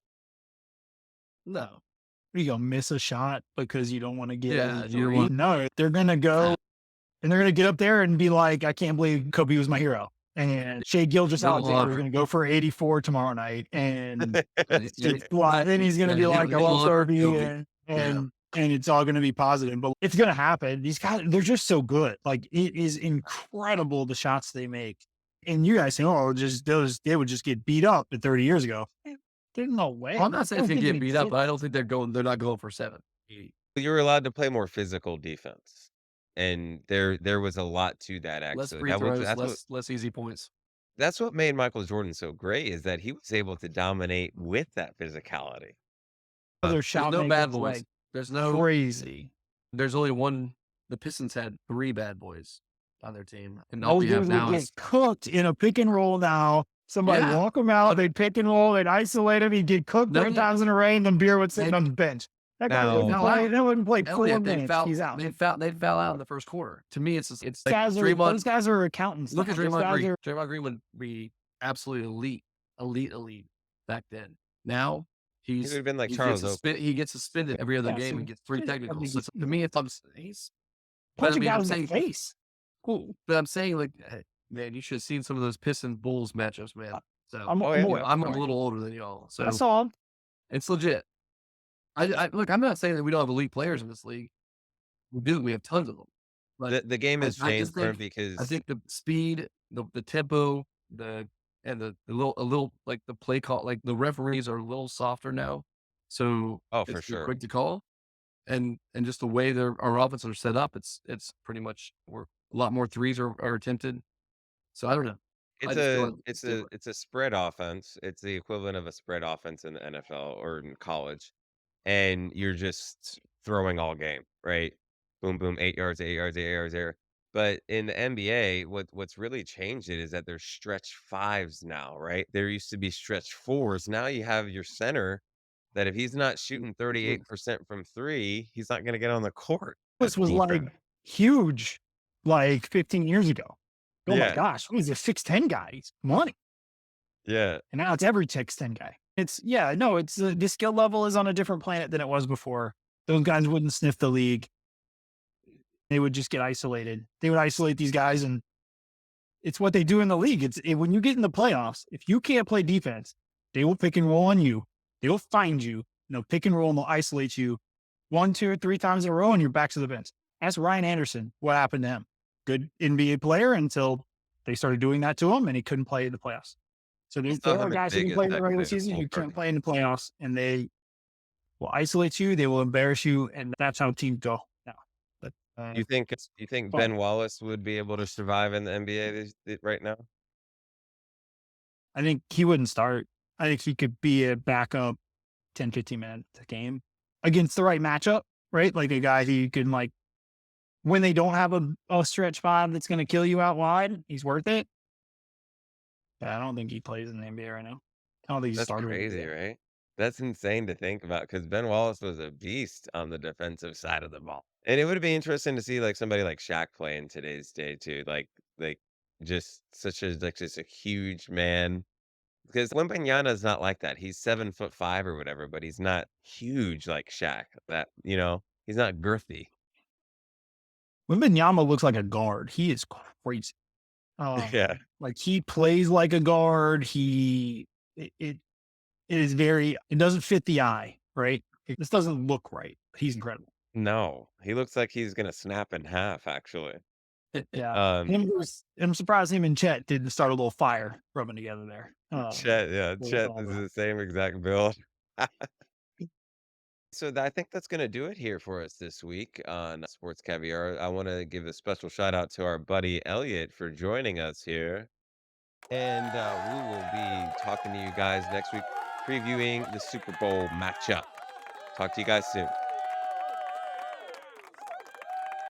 No. You gonna miss a shot because you don't want to get Yeah, a you don't three? want- No, they're gonna go and they're gonna get up there and be like, I can't believe Kobe was my hero. And Shea Gilgeous No, Alexander is gonna go for 84 tomorrow night. And then he's gonna be Yeah, like, I he'll love love Kobe Kobe. and it's all gonna be positive. But it's gonna happen. These guys, they're just so good. Like it is incredible the shots they make. And you guys say, oh, they would just get beat up 30 years ago. There's no way. Well, I'm not saying I if don't they think get it beat up, exists. but I don't think they're not going for 7. You were allowed to play more physical defense, and there was a lot to that, Less actually. free That was throws, less easy points. that's what made Michael Jordan so great is that he was able to dominate with that physicality. Other There's shot no bad makers, boys. like, There's no crazy. There's only one. The Pistons had 3 bad boys on their team, and All all we have dudes now would is get cooked in a pick and roll now. Somebody Yeah. walk him out, they'd pick and roll, they'd isolate him, he'd get cooked No, 3 times in a rain, then Beer would sit And- on the bench. That guy Now- wouldn't No, play. That wouldn't play 4 Elliott, minutes. He's out. They'd foul out in the first quarter. To me, it's like Those guys are accountants. Look now. at Those Draymond guys Green. are- Draymond Green would be absolutely elite back then. Now He would have been like he Charles gets Oakley. he gets suspended every other Yeah, game so and gets 3 yeah, technicals. I So mean, to me, it's he's. But punch I a mean, guy I'm in the saying, face. cool. But I'm saying, like, hey, man, you should have seen some of those Pistons Bulls matchups, man. So I'm, Oh, I'm yeah. aware. I'm a little older than y'all, so I saw him. it's legit. I look. I'm not saying that we don't have elite players in this league. We do. We have tons of them. But The game has I changed just for him think because I think the speed, the tempo, and the little like the play call, like the referees are a little softer now. So Oh, for they're sure. quick to call, and just the way our offenses are set up, it's pretty much a lot more threes are attempted. So I don't know. I It's just feel a like it's a different. it's a spread offense. It's the equivalent of a spread offense in the NFL or in college, and you're just throwing all game, right? Boom, boom, 8 yards, 8 yards, 8 yards there. But in the NBA, what's really changed it is that there's stretch fives now, right? There used to be stretch fours. Now you have your center that if he's not shooting It 38% from three, he's not gonna get on the court as was a like defense. huge like 15 years ago. Oh my Yeah, gosh, he's a 6'10" guy. He's money. yeah. And now it's every 6'10" guy. It's yeah, no, it's the skill level is on a different planet than it was before. Those guys wouldn't sniff the league. They would just get isolated. They would isolate these guys, and it's what they do in the league. When you get in the playoffs, if you can't play defense, they will pick and roll on you. They will find you. They'll pick and roll and they'll isolate you 1, 2, or 3 times in a row, and you're back to the bench. Ask Ryan Anderson what happened to him. Good NBA player until they started doing that to him, and he couldn't play in the playoffs. So I there saw are him at guys who can Vegas play in the regular actually in a season, pool who can't party. play in the playoffs, and they will isolate you. They will embarrass you, and that's how teams go now. But You think fun. Ben Wallace would be able to survive in the NBA right now? I think he wouldn't start. I think he could be a backup 10, 15 minutes a game against the right matchup, right? Like a guy who can like when they don't have a stretch five that's going to kill you out wide, he's worth it. But I don't think he plays in the NBA right now. I don't think he's That's started in the crazy, NBA. right? That's insane to think about because Ben Wallace was a beast on the defensive side of the ball. And it would be interesting to see like somebody like Shaq play in today's day too. Like just such a like just a huge man. Because Wembanyama is not like that. He's 7'5" or whatever, but he's not huge like Shaq. He's not girthy. Wembanyama looks like a guard. He is crazy. Yeah. Like he plays like a guard. It is very. It doesn't fit the eye, right? This doesn't look right. He's incredible. No, he looks like he's gonna snap in half, actually. Yeah. Um, I'm surprised him and Chet didn't start a little fire rubbing together there. What was Chet all is about? the same exact build. So I think that's going to do it here for us this week on Sports Caviar. I want to give a special shout out to our buddy Elliott for joining us here. And we will be talking to you guys next week, previewing the Super Bowl matchup. Talk to you guys soon.